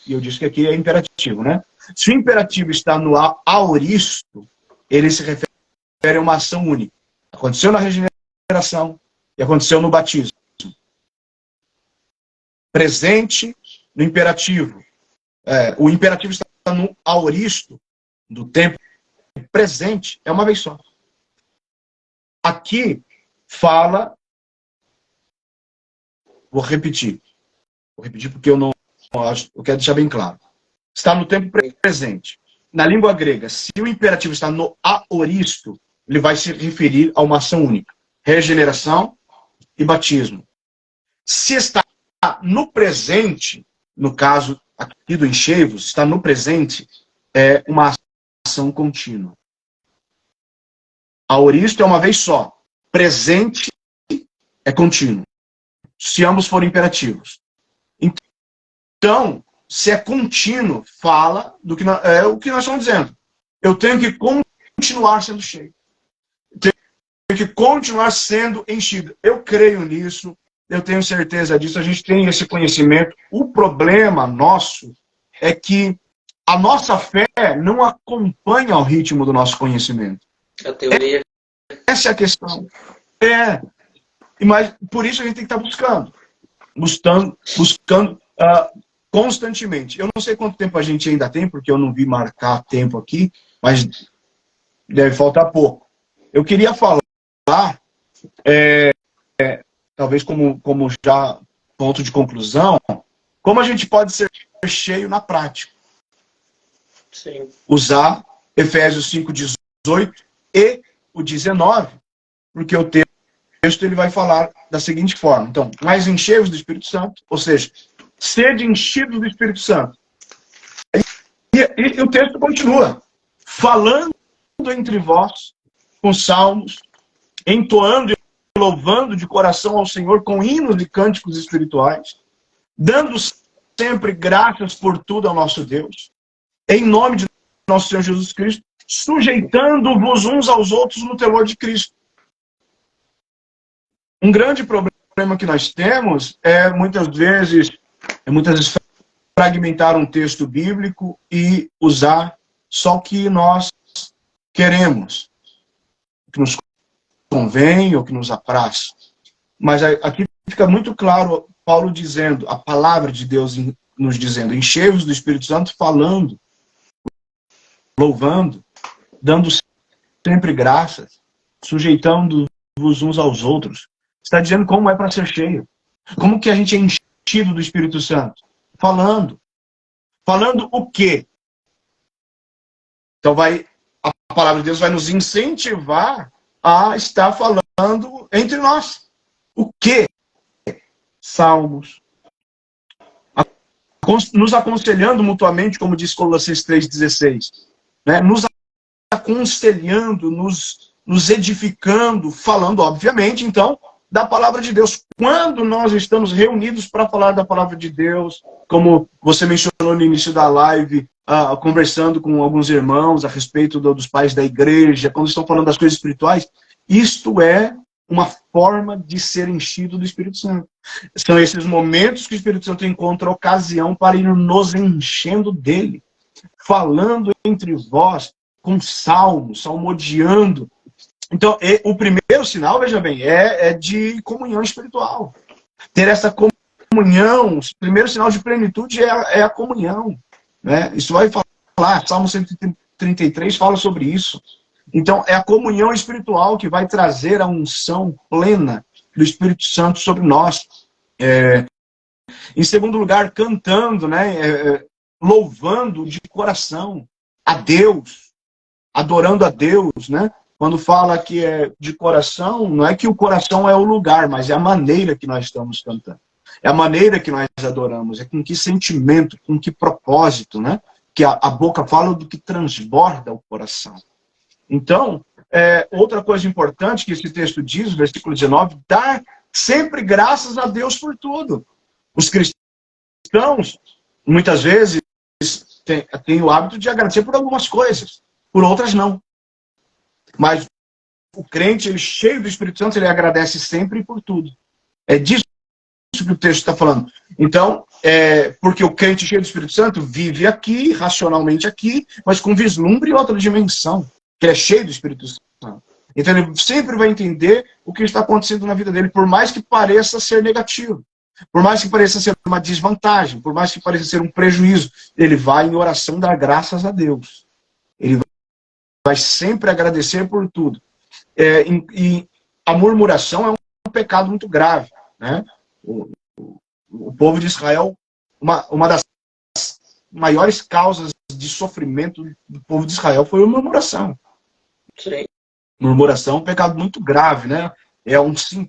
e eu disse que aqui é imperativo, né? Se o imperativo está no aoristo, ele se refere a uma ação única. Aconteceu na regeneração e aconteceu no batismo. Presente no imperativo. O imperativo está no aoristo, do tempo presente, é uma vez só. Aqui fala, vou repetir porque eu quero deixar bem claro. Está no tempo presente. Na língua grega, se o imperativo está no aoristo, ele vai se referir a uma ação única. Regeneração e batismo. Se está no presente, no caso aqui do enchei-vos, está no presente, é uma ação contínua. Aoristo é uma vez só. Presente é contínuo. Se ambos forem imperativos. Então, se é contínuo, fala do que é o que nós estamos dizendo. Eu tenho que continuar sendo cheio. Eu tenho que continuar sendo enchido. Eu creio nisso, eu tenho certeza disso, a gente tem esse conhecimento. O problema nosso é que a nossa fé não acompanha o ritmo do nosso conhecimento.
A teoria.
Essa é a questão. Mas por isso a gente tem que estar buscando constantemente. Eu não sei quanto tempo a gente ainda tem, porque eu não vi marcar tempo aqui, mas deve faltar pouco. Eu queria falar, talvez como já ponto de conclusão, como a gente pode ser cheio na prática.
Sim.
Usar Efésios 5:18 e o 19, porque o texto ele vai falar da seguinte forma. Então, mais enchei-vos do Espírito Santo, ou seja, sede enchidos do Espírito Santo. E o texto continua, falando entre vós, com salmos, entoando e louvando de coração ao Senhor com hinos e cânticos espirituais, dando sempre graças por tudo ao nosso Deus, em nome de nosso Senhor Jesus Cristo, sujeitando-vos uns aos outros no temor de Cristo. Um grande problema que nós temos é muitas vezes fragmentar um texto bíblico e usar só o que nós queremos, o que nos convém, ou que nos apraz. Mas aqui fica muito claro Paulo dizendo, a palavra de Deus nos dizendo, enchei-vos do Espírito Santo, falando, louvando, dando sempre graças, sujeitando-vos uns aos outros. Está dizendo como é para ser cheio. Como que a gente é enchido do Espírito Santo? Falando. Falando o quê? Então a palavra de Deus vai nos incentivar a estar falando entre nós. O quê? Salmos. Nos aconselhando mutuamente, como diz Colossenses 3,16. Né? Nos aconselhando, nos edificando, falando, obviamente, então, da palavra de Deus. Quando nós estamos reunidos para falar da palavra de Deus, como você mencionou no início da live, conversando com alguns irmãos a respeito dos pais da igreja, quando estão falando das coisas espirituais, isto é uma forma de ser enchido do Espírito Santo. São esses momentos que o Espírito Santo encontra ocasião para ir nos enchendo dele, falando entre vós, com salmos, salmodiando. Então, o primeiro sinal, veja bem, é de comunhão espiritual. Ter essa comunhão, o primeiro sinal de plenitude é a comunhão. Né? Isso vai falar, Salmo 133 fala sobre isso. Então, é a comunhão espiritual que vai trazer a unção plena do Espírito Santo sobre nós. Em segundo lugar, cantando, né? Louvando de coração a Deus, adorando a Deus, né? Quando fala que é de coração, não é que o coração é o lugar, mas é a maneira que nós estamos cantando. É a maneira que nós adoramos, é com que sentimento, com que propósito, né? Que a boca fala do que transborda o coração. Então, outra coisa importante que esse texto diz, versículo 19, dar sempre graças a Deus por tudo. Os cristãos, muitas vezes, têm o hábito de agradecer por algumas coisas, por outras não. Mas o crente, ele cheio do Espírito Santo, ele agradece sempre e por tudo. É disso que o texto está falando. Então, porque o crente cheio do Espírito Santo vive aqui, racionalmente aqui, mas com vislumbre em outra dimensão, que é cheio do Espírito Santo. Então ele sempre vai entender o que está acontecendo na vida dele, por mais que pareça ser negativo, por mais que pareça ser uma desvantagem, por mais que pareça ser um prejuízo, ele vai em oração dar graças a Deus. Ele vai sempre agradecer por tudo. E a murmuração é um pecado muito grave. Né? O povo de Israel, uma das maiores causas de sofrimento do povo de Israel foi a murmuração.
Sim.
Murmuração é um pecado muito grave, né?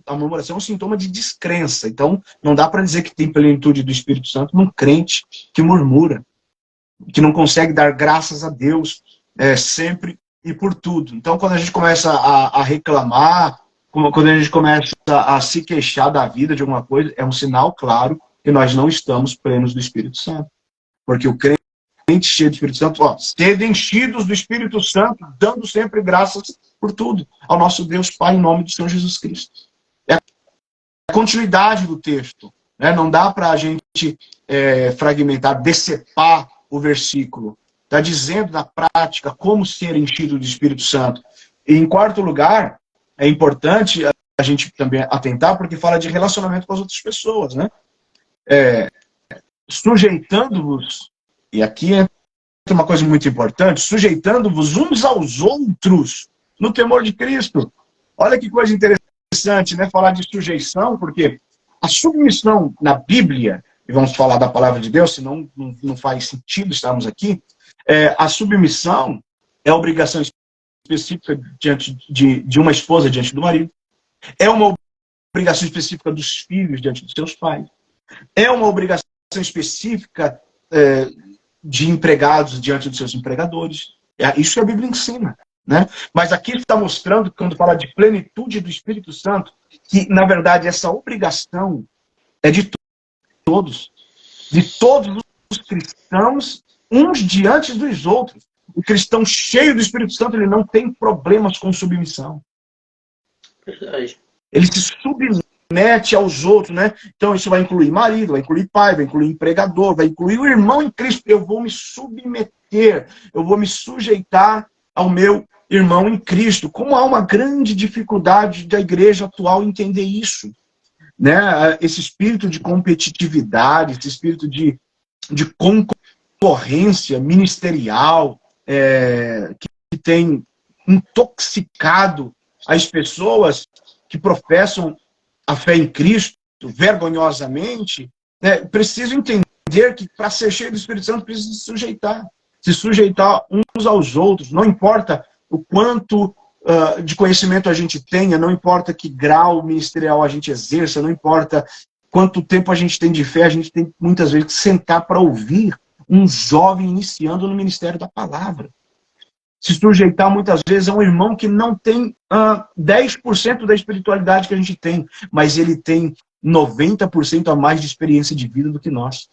A murmuração é um sintoma de descrença. Então, não dá para dizer que tem plenitude do Espírito Santo num crente que murmura, que não consegue dar graças a Deus sempre e por tudo. Então, quando a gente começa a reclamar, quando a gente começa a se queixar da vida de alguma coisa, é um sinal claro que nós não estamos plenos do Espírito Santo. Porque o crente cheio do Espírito Santo, sede enchidos do Espírito Santo, dando sempre graças por tudo ao nosso Deus Pai, em nome do Senhor Jesus Cristo. É a continuidade do texto. Né? Não dá para a gente fragmentar, decepar o versículo. Está dizendo na prática como ser enchido do Espírito Santo. E em quarto lugar, é importante a gente também atentar, porque fala de relacionamento com as outras pessoas. Né? Sujeitando-vos, e aqui entra uma coisa muito importante, sujeitando-vos uns aos outros no temor de Cristo. Olha que coisa interessante, né? Falar de sujeição, porque a submissão na Bíblia, e vamos falar da palavra de Deus, senão não faz sentido estarmos aqui, a submissão é a obrigação específica diante de uma esposa diante do marido, é uma obrigação específica dos filhos diante dos seus pais, é uma obrigação específica de empregados diante dos seus empregadores. Isso que a Bíblia ensina. Né? Mas aqui está mostrando, quando fala de plenitude do Espírito Santo, que, na verdade, essa obrigação é de todos os cristãos, uns diante dos outros. O cristão cheio do Espírito Santo, ele não tem problemas com submissão.
Verdade.
Ele se submete aos outros, né? Então isso vai incluir marido, vai incluir pai, vai incluir empregador, vai incluir o irmão em Cristo. Eu vou me submeter, eu vou me sujeitar ao meu irmão em Cristo. Como há uma grande dificuldade da igreja atual entender isso, né? Esse espírito de competitividade, esse espírito de concorrência ministerial que tem intoxicado as pessoas que professam a fé em Cristo vergonhosamente, né? Preciso entender que para ser cheio do Espírito Santo precisa se sujeitar uns aos outros, não importa o quanto de conhecimento a gente tenha, não importa que grau ministerial a gente exerça, não importa quanto tempo a gente tem de fé, a gente tem muitas vezes que sentar para ouvir um jovem iniciando no ministério da palavra. Se sujeitar muitas vezes a um irmão que não tem 10% da espiritualidade que a gente tem, mas ele tem 90% a mais de experiência de vida do que nós.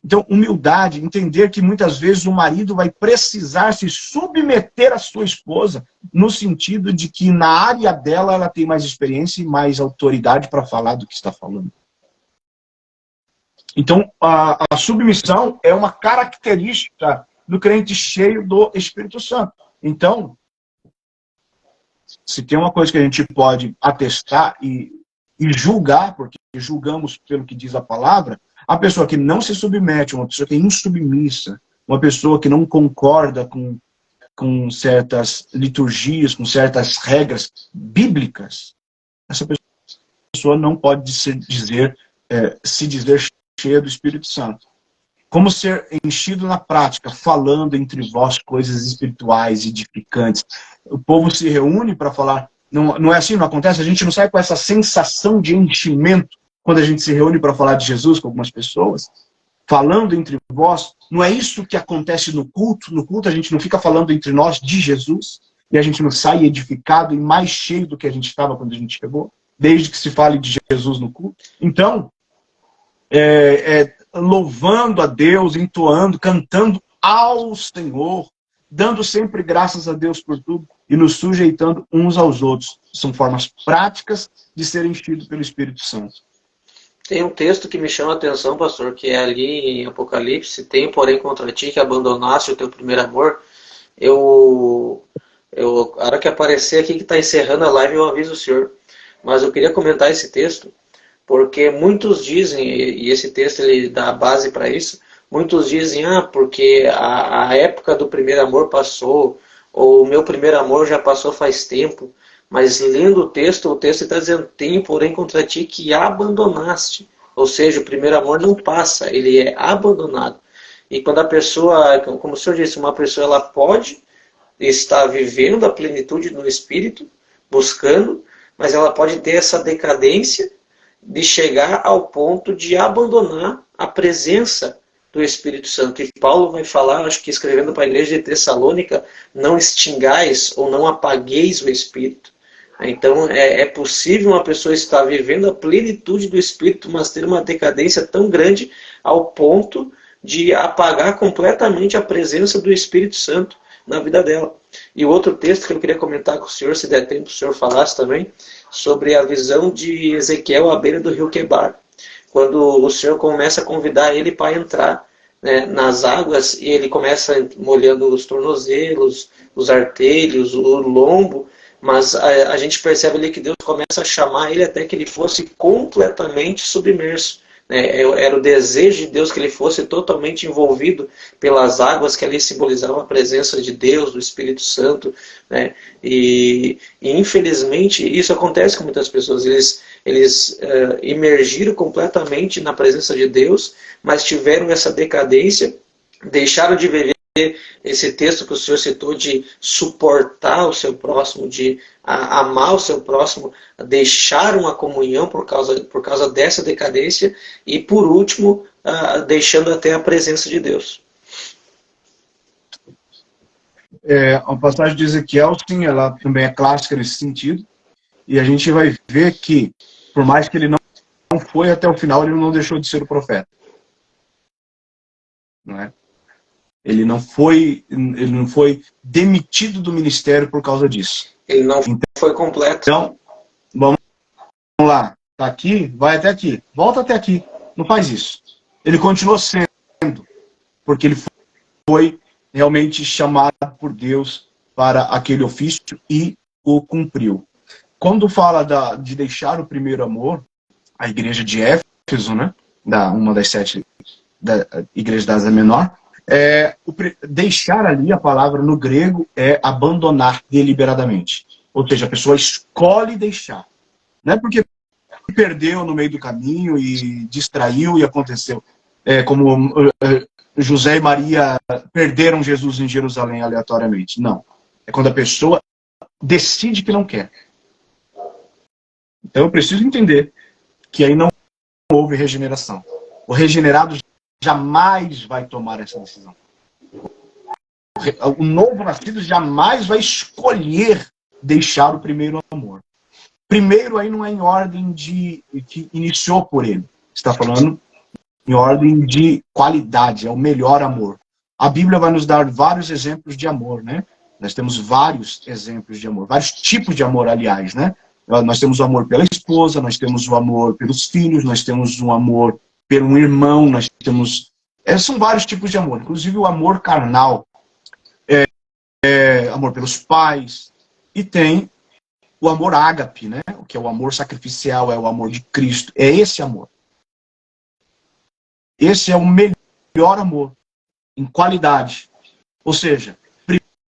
Então, humildade, entender que muitas vezes o marido vai precisar se submeter à sua esposa, no sentido de que na área dela ela tem mais experiência e mais autoridade para falar do que está falando. Então, a submissão é uma característica do crente cheio do Espírito Santo. Então, se tem uma coisa que a gente pode atestar e julgar, porque julgamos pelo que diz a palavra, a pessoa que não se submete, uma pessoa que é insubmissa, uma pessoa que não concorda com certas liturgias, com certas regras bíblicas, essa pessoa não pode se dizer cheia do Espírito Santo. Como ser enchido na prática, falando entre vós coisas espirituais, edificantes. O povo se reúne para falar, não é assim, não acontece? A gente não sai com essa sensação de enchimento quando a gente se reúne para falar de Jesus com algumas pessoas, falando entre vós. Não é isso que acontece no culto? No culto a gente não fica falando entre nós de Jesus, e a gente não sai edificado e mais cheio do que a gente estava quando a gente chegou, desde que se fale de Jesus no culto. Então, louvando a Deus, entoando, cantando ao Senhor, dando sempre graças a Deus por tudo e nos sujeitando uns aos outros. São formas práticas de ser enchido pelo Espírito Santo.
Tem um texto que me chama a atenção, pastor, que é ali em Apocalipse: tem, porém, contra ti que abandonaste o teu primeiro amor. A hora que aparecer aqui que está encerrando a live, eu aviso o senhor. Mas eu queria comentar esse texto, porque muitos dizem, e esse texto ele dá a base para isso, muitos dizem, porque a época do primeiro amor passou, ou o meu primeiro amor já passou faz tempo. Mas lendo o texto está dizendo, tem porém contra ti que abandonaste. Ou seja, o primeiro amor não passa, ele é abandonado. E quando a pessoa, como o senhor disse, uma pessoa ela pode estar vivendo a plenitude no Espírito, buscando, mas ela pode ter essa decadência de chegar ao ponto de abandonar a presença do Espírito Santo. E Paulo vai falar, acho que escrevendo para a igreja de Tessalônica, não extingais ou não apagueis o Espírito. Então é possível uma pessoa estar vivendo a plenitude do Espírito, mas ter uma decadência tão grande ao ponto de apagar completamente a presença do Espírito Santo na vida dela. E o outro texto que eu queria comentar com o senhor, se der tempo o senhor falasse também, sobre a visão de Ezequiel à beira do rio Quebar. Quando o senhor começa a convidar ele para entrar, né, nas águas, e ele começa molhando os tornozelos, os artelhos, o lombo, mas a gente percebe ali que Deus começa a chamar ele até que ele fosse completamente submerso. Era o desejo de Deus que ele fosse totalmente envolvido pelas águas que ali simbolizavam a presença de Deus, do Espírito Santo, né? E infelizmente isso acontece com muitas pessoas. Eles imergiram completamente na presença de Deus, mas tiveram essa decadência, deixaram de viver esse texto que o senhor citou, de suportar o seu próximo, de amar o seu próximo, deixar uma comunhão por causa dessa decadência, e por último, deixando até a presença de Deus.
A passagem de Ezequiel, sim, ela também é clássica nesse sentido, e a gente vai ver que, por mais que ele não foi até o final, ele não deixou de ser o profeta. Não é? Ele não foi demitido do ministério por causa disso.
Ele não foi completo.
Então, vamos lá. Está aqui, vai até aqui. Volta até aqui. Não faz isso. Ele continuou sendo, porque ele foi realmente chamado por Deus para aquele ofício e o cumpriu. Quando fala de deixar o primeiro amor, a igreja de Éfeso, né, uma das 7 da igreja da Ásia Menor, deixar ali, a palavra no grego é abandonar deliberadamente. Ou seja, a pessoa escolhe deixar. Não é porque perdeu no meio do caminho e distraiu e aconteceu. Como José e Maria perderam Jesus em Jerusalém aleatoriamente. Não. É quando a pessoa decide que não quer. Então eu preciso entender que aí não houve regeneração. O regenerado jamais vai tomar essa decisão. O novo nascido jamais vai escolher deixar o primeiro amor. Primeiro aí não é em ordem de que iniciou por ele. Está falando em ordem de qualidade, é o melhor amor. A Bíblia vai nos dar vários exemplos de amor, né? Nós temos vários exemplos de amor, vários tipos de amor, aliás, né? Nós temos o amor pela esposa, nós temos o amor pelos filhos, nós temos o amor pelo irmão, nós temos... são vários tipos de amor, inclusive o amor carnal, amor pelos pais, e tem o amor ágape, né? Que é o amor sacrificial, é o amor de Cristo. É esse amor. Esse é o melhor amor, em qualidade. Ou seja,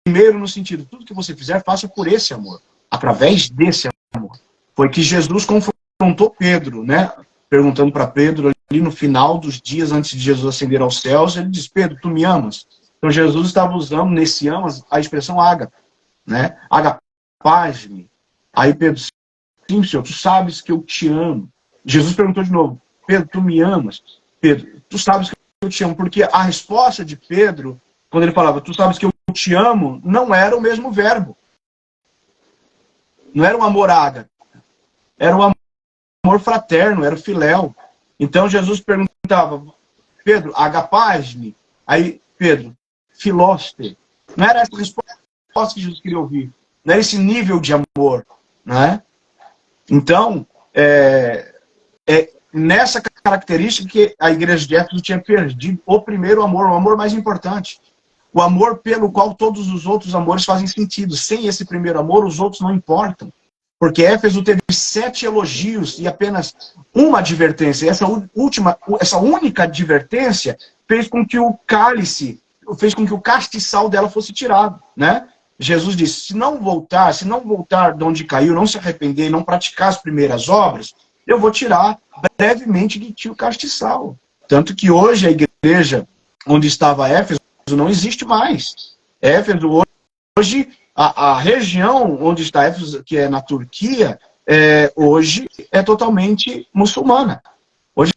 primeiro no sentido, tudo que você fizer, faça por esse amor, através desse amor. Foi que Jesus confrontou Pedro, né? Perguntando para Pedro, ali no final dos dias, antes de Jesus ascender aos céus, ele diz, Pedro, tu me amas? Então Jesus estava usando nesse amas a expressão ágape, né? Agapaz-me. Aí Pedro, sim, Senhor, tu sabes que eu te amo. Jesus perguntou de novo, Pedro, tu me amas? Pedro, tu sabes que eu te amo. Porque a resposta de Pedro, quando ele falava, tu sabes que eu te amo, não era o mesmo verbo. Não era um amor ágape. Era um amor fraterno, era o filéu. Então Jesus perguntava, Pedro, agapaz-me? Aí Pedro, filóste. Não era essa resposta que Jesus queria ouvir. Não era esse nível de amor. Né? Então, nessa característica que a igreja de Éfeso tinha perdido o primeiro amor, o amor mais importante. O amor pelo qual todos os outros amores fazem sentido. Sem esse primeiro amor, os outros não importam. Porque Éfeso teve 7 elogios e apenas uma advertência. Essa única advertência fez com que o cálice, fez com que o castiçal dela fosse tirado, né? Jesus disse, se não voltar de onde caiu, não se arrepender, não praticar as primeiras obras, eu vou tirar brevemente de ti o castiçal. Tanto que hoje a igreja onde estava Éfeso não existe mais. Éfeso hoje, a região onde está Éfeso, que é na Turquia, hoje é totalmente muçulmana. Hoje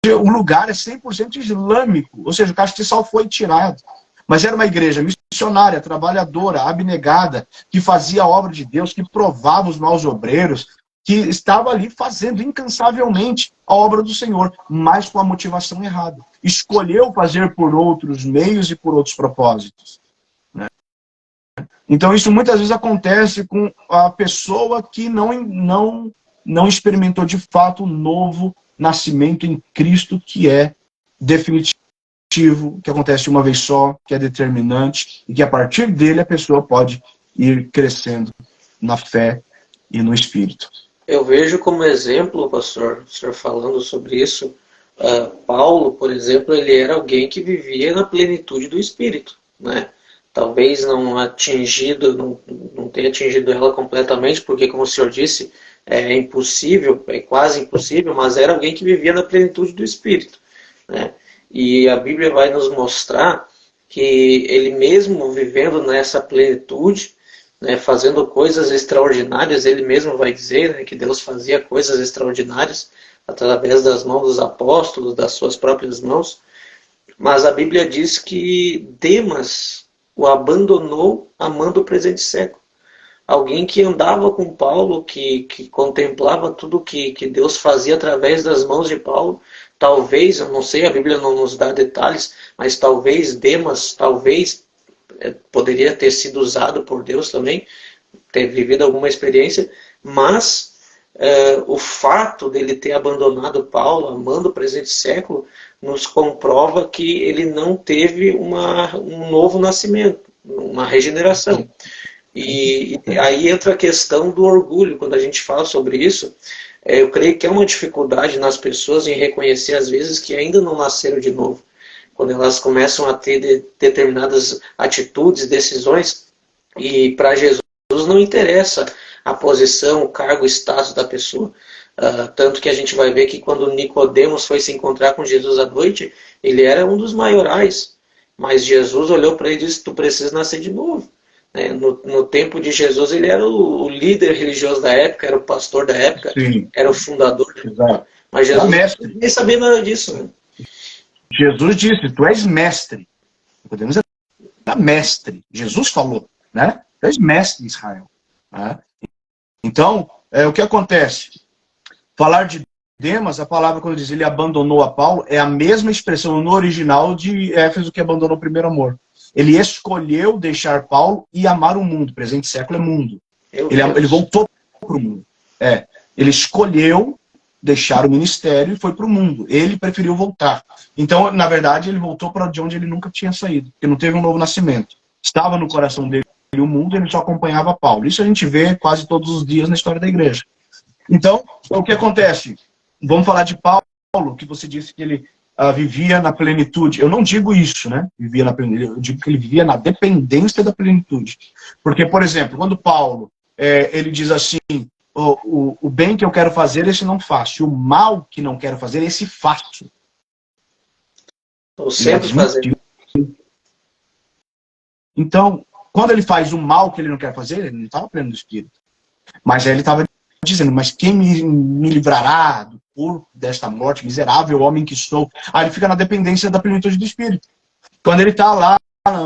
o lugar é 100% islâmico, ou seja, o castiçal foi tirado. Mas era uma igreja missionária, trabalhadora, abnegada, que fazia a obra de Deus, que provava os maus obreiros, que estava ali fazendo incansavelmente a obra do Senhor, mas com a motivação errada. Escolheu fazer por outros meios e por outros propósitos. Né? Então isso muitas vezes acontece com a pessoa que não experimentou de fato o novo nascimento em Cristo, que é definitivo, que acontece uma vez só, que é determinante, e que a partir dele a pessoa pode ir crescendo na fé e no Espírito.
Eu vejo como exemplo, pastor, o senhor falando sobre isso, Paulo, por exemplo, ele era alguém que vivia na plenitude do Espírito, né? Talvez não tenha atingido ela completamente, porque, como o senhor disse, é impossível, é quase impossível, mas era alguém que vivia na plenitude do Espírito, né? E a Bíblia vai nos mostrar que ele mesmo vivendo nessa plenitude, né, fazendo coisas extraordinárias, ele mesmo vai dizer, né, que Deus fazia coisas extraordinárias através das mãos dos apóstolos, das suas próprias mãos. Mas a Bíblia diz que Demas o abandonou amando o presente século. Alguém que andava com Paulo, que contemplava tudo que Deus fazia através das mãos de Paulo. Talvez, eu não sei, a Bíblia não nos dá detalhes, mas talvez Demas, poderia ter sido usado por Deus também, ter vivido alguma experiência, mas o fato dele ter abandonado Paulo, amando o presente século, nos comprova que ele não teve um novo nascimento, uma regeneração. E aí entra a questão do orgulho. Quando a gente fala sobre isso, eu creio que é uma dificuldade nas pessoas em reconhecer, às vezes, que ainda não nasceram de novo. Quando elas começam a ter determinadas atitudes, decisões, e para Jesus não interessa a posição, o cargo, o status da pessoa. Tanto que a gente vai ver que quando Nicodemos foi se encontrar com Jesus à noite, ele era um dos maiorais. Mas Jesus olhou para ele e disse, tu precisa nascer de novo. né? No tempo de Jesus, ele era o líder religioso da época, era o pastor da época,
Sim,
era o fundador.
exato.
Mas
Era
Jesus
mestre.
nem sabia nada disso. Né?
Jesus disse, tu és mestre. Podemos dizer, mestre. Jesus falou, né? Tu és mestre em Israel. Né? Então, o que acontece? Falar de Demas, a palavra quando diz ele abandonou a Paulo, é a mesma expressão no original de Éfeso que abandonou o primeiro amor. Ele escolheu deixar Paulo e amar o mundo. Presente século é mundo. Ele voltou para o mundo. Ele escolheu deixar o ministério e foi para o mundo. Ele preferiu voltar. Então, na verdade, ele voltou para de onde ele nunca tinha saído, porque não teve um novo nascimento. Estava no coração dele o mundo, ele só acompanhava Paulo. Isso a gente vê quase todos os dias na história da igreja. Então, o que acontece? Vamos falar de Paulo, que você disse que ele vivia na plenitude. Eu não digo isso, né? Vivia na plenitude. Eu digo que ele vivia na dependência da plenitude. Porque, por exemplo, quando Paulo ele diz assim, o bem que eu quero fazer, esse não faço. E o mal que não quero fazer, esse faço.
Estou sempre fazendo.
Então, quando ele faz o mal que ele não quer fazer, ele não estava pleno do Espírito. Mas aí ele estava dizendo, mas quem me livrará do corpo desta morte, miserável homem que sou? Aí ele fica na dependência da plenitude do Espírito. Quando ele está lá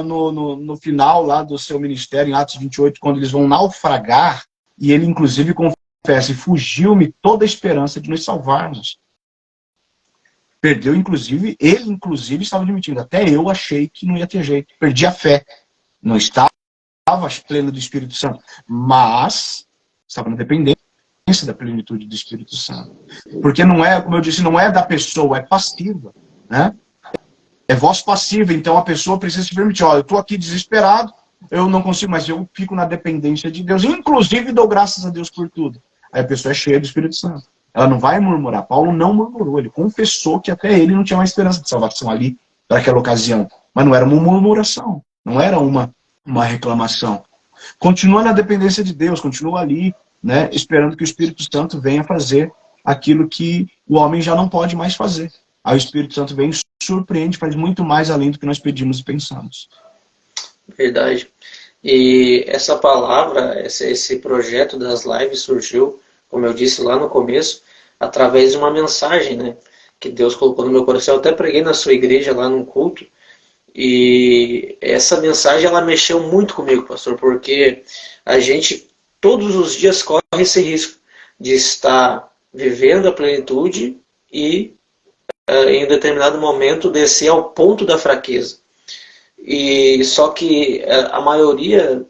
no final lá do seu ministério, em Atos 28, quando eles vão naufragar, e ele inclusive confessa, e fugiu-me toda a esperança de nos salvarmos. Perdeu, inclusive, ele inclusive estava admitindo, até eu achei que não ia ter jeito. Perdi a fé. Não estava pleno do Espírito Santo, mas estava na dependência da plenitude do Espírito Santo. Porque não é, como eu disse, não é da pessoa, é passiva, né? É voz passiva, então a pessoa precisa se permitir, eu estou aqui desesperado, eu não consigo, mas eu fico na dependência de Deus, inclusive dou graças a Deus por tudo. Aí a pessoa é cheia do Espírito Santo. Ela não vai murmurar. Paulo não murmurou, ele confessou que até ele não tinha mais esperança de salvação ali, para aquela ocasião. Mas não era uma murmuração, não era uma reclamação. Continua na dependência de Deus, continua ali, né, esperando que o Espírito Santo venha fazer aquilo que o homem já não pode mais fazer. Aí o Espírito Santo vem, surpreende, faz muito mais além do que nós pedimos e pensamos.
Verdade. E essa palavra, esse projeto das lives surgiu, como eu disse lá no começo, através de uma mensagem, né, que Deus colocou no meu coração. Eu até preguei na sua igreja lá num culto, e essa mensagem ela mexeu muito comigo, pastor, porque a gente todos os dias corre esse risco de estar vivendo a plenitude e em determinado momento descer ao ponto da fraqueza. E só que a maioria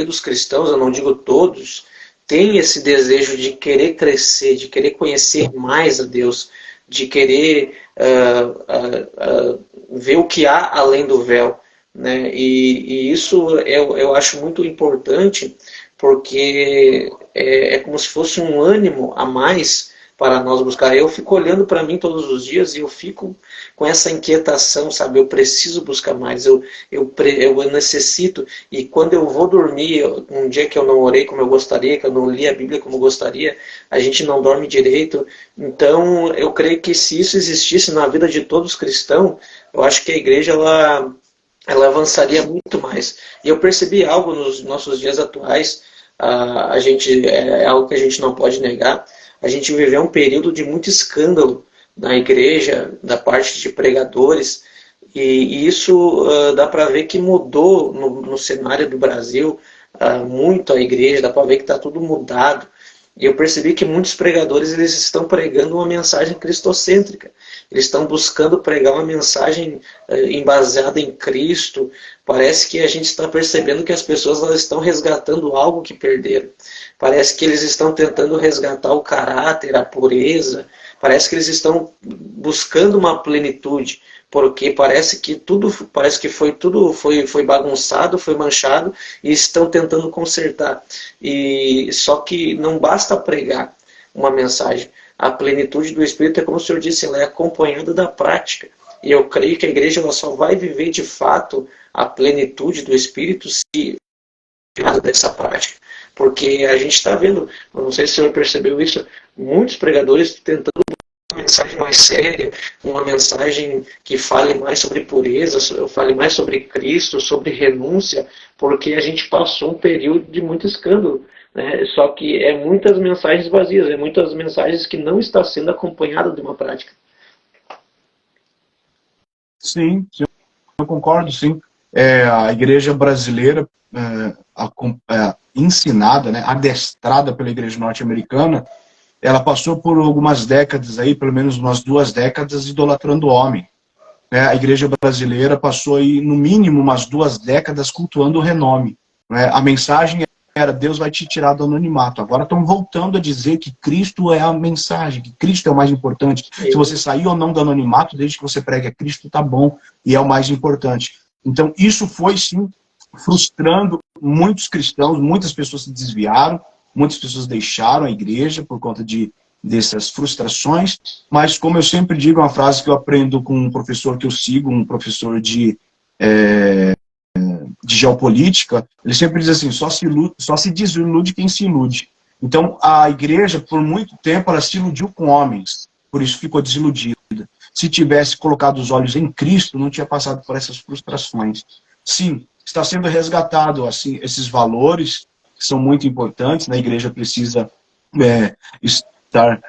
dos cristãos, eu não digo todos, tem esse desejo de querer crescer, de querer conhecer mais a Deus, de querer ver o que há além do véu, né? E isso eu acho muito importante, porque é como se fosse um ânimo a mais para nós buscar. Eu fico olhando para mim todos os dias e eu fico com essa inquietação, sabe? Eu preciso buscar mais, eu necessito. E quando eu vou dormir, um dia que eu não orei como eu gostaria, que eu não li a Bíblia como eu gostaria, a gente não dorme direito. Então, eu creio que se isso existisse na vida de todos os cristãos, eu acho que a igreja ela avançaria muito mais. E eu percebi algo nos nossos dias atuais, a gente, é algo que a gente não pode negar. A gente viveu um período de muito escândalo na igreja, da parte de pregadores, e isso dá para ver que mudou no cenário do Brasil muito a igreja, dá para ver que está tudo mudado. E eu percebi que muitos pregadores eles estão pregando uma mensagem cristocêntrica. Eles estão buscando pregar uma mensagem embasada em Cristo. Parece que a gente está percebendo que as pessoas elas estão resgatando algo que perderam. Parece que eles estão tentando resgatar o caráter, a pureza. Parece que eles estão buscando uma plenitude, porque parece que tudo foi bagunçado, foi manchado e estão tentando consertar. E só que não basta pregar uma mensagem. A plenitude do Espírito é como o senhor disse, ela é acompanhada da prática. E eu creio que a igreja ela só vai viver de fato a plenitude do Espírito se dessa prática. Porque a gente está vendo, não sei se o senhor percebeu isso, muitos pregadores tentando buscar mensagem mais séria, uma mensagem que fale mais sobre pureza, fale mais sobre Cristo, sobre renúncia, porque a gente passou um período de muito escândalo, né? Só que é muitas mensagens vazias, é muitas mensagens que não está sendo acompanhada de uma prática.
Sim, eu concordo, sim. A igreja brasileira, ensinada, né, adestrada pela igreja norte-americana, ela passou por algumas décadas, aí, pelo menos umas 2 décadas, idolatrando o homem. A igreja brasileira passou, aí, no mínimo, umas 2 décadas cultuando o renome. A mensagem era: Deus vai te tirar do anonimato. Agora estão voltando a dizer que Cristo é a mensagem, que Cristo é o mais importante. Se você sair ou não do anonimato, desde que você pregue a Cristo, tá bom, e é o mais importante. Então, isso foi, sim, frustrando muitos cristãos, muitas pessoas se desviaram, muitas pessoas deixaram a igreja por conta dessas frustrações, mas, como eu sempre digo, é uma frase que eu aprendo com um professor que eu sigo, um professor de geopolítica. Ele sempre diz assim: só se desilude quem se ilude. Então, a igreja, por muito tempo, ela se iludiu com homens, por isso ficou desiludida. Se tivesse colocado os olhos em Cristo, não tinha passado por essas frustrações. Sim, está sendo resgatado, assim, esses valores que são muito importantes, né? A igreja precisa estar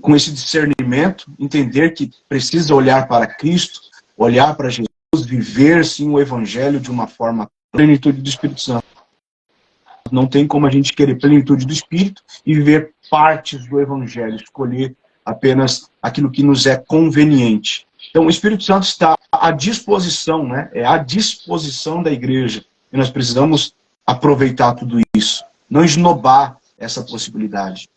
com esse discernimento, entender que precisa olhar para Cristo, olhar para Jesus, viver, sim, o Evangelho de uma forma plenitude do Espírito Santo. Não tem como a gente querer plenitude do Espírito e viver partes do Evangelho, escolher apenas aquilo que nos é conveniente. Então, o Espírito Santo está à disposição, né? É à disposição da igreja. E nós precisamos aproveitar tudo isso. Não esnobar essa possibilidade.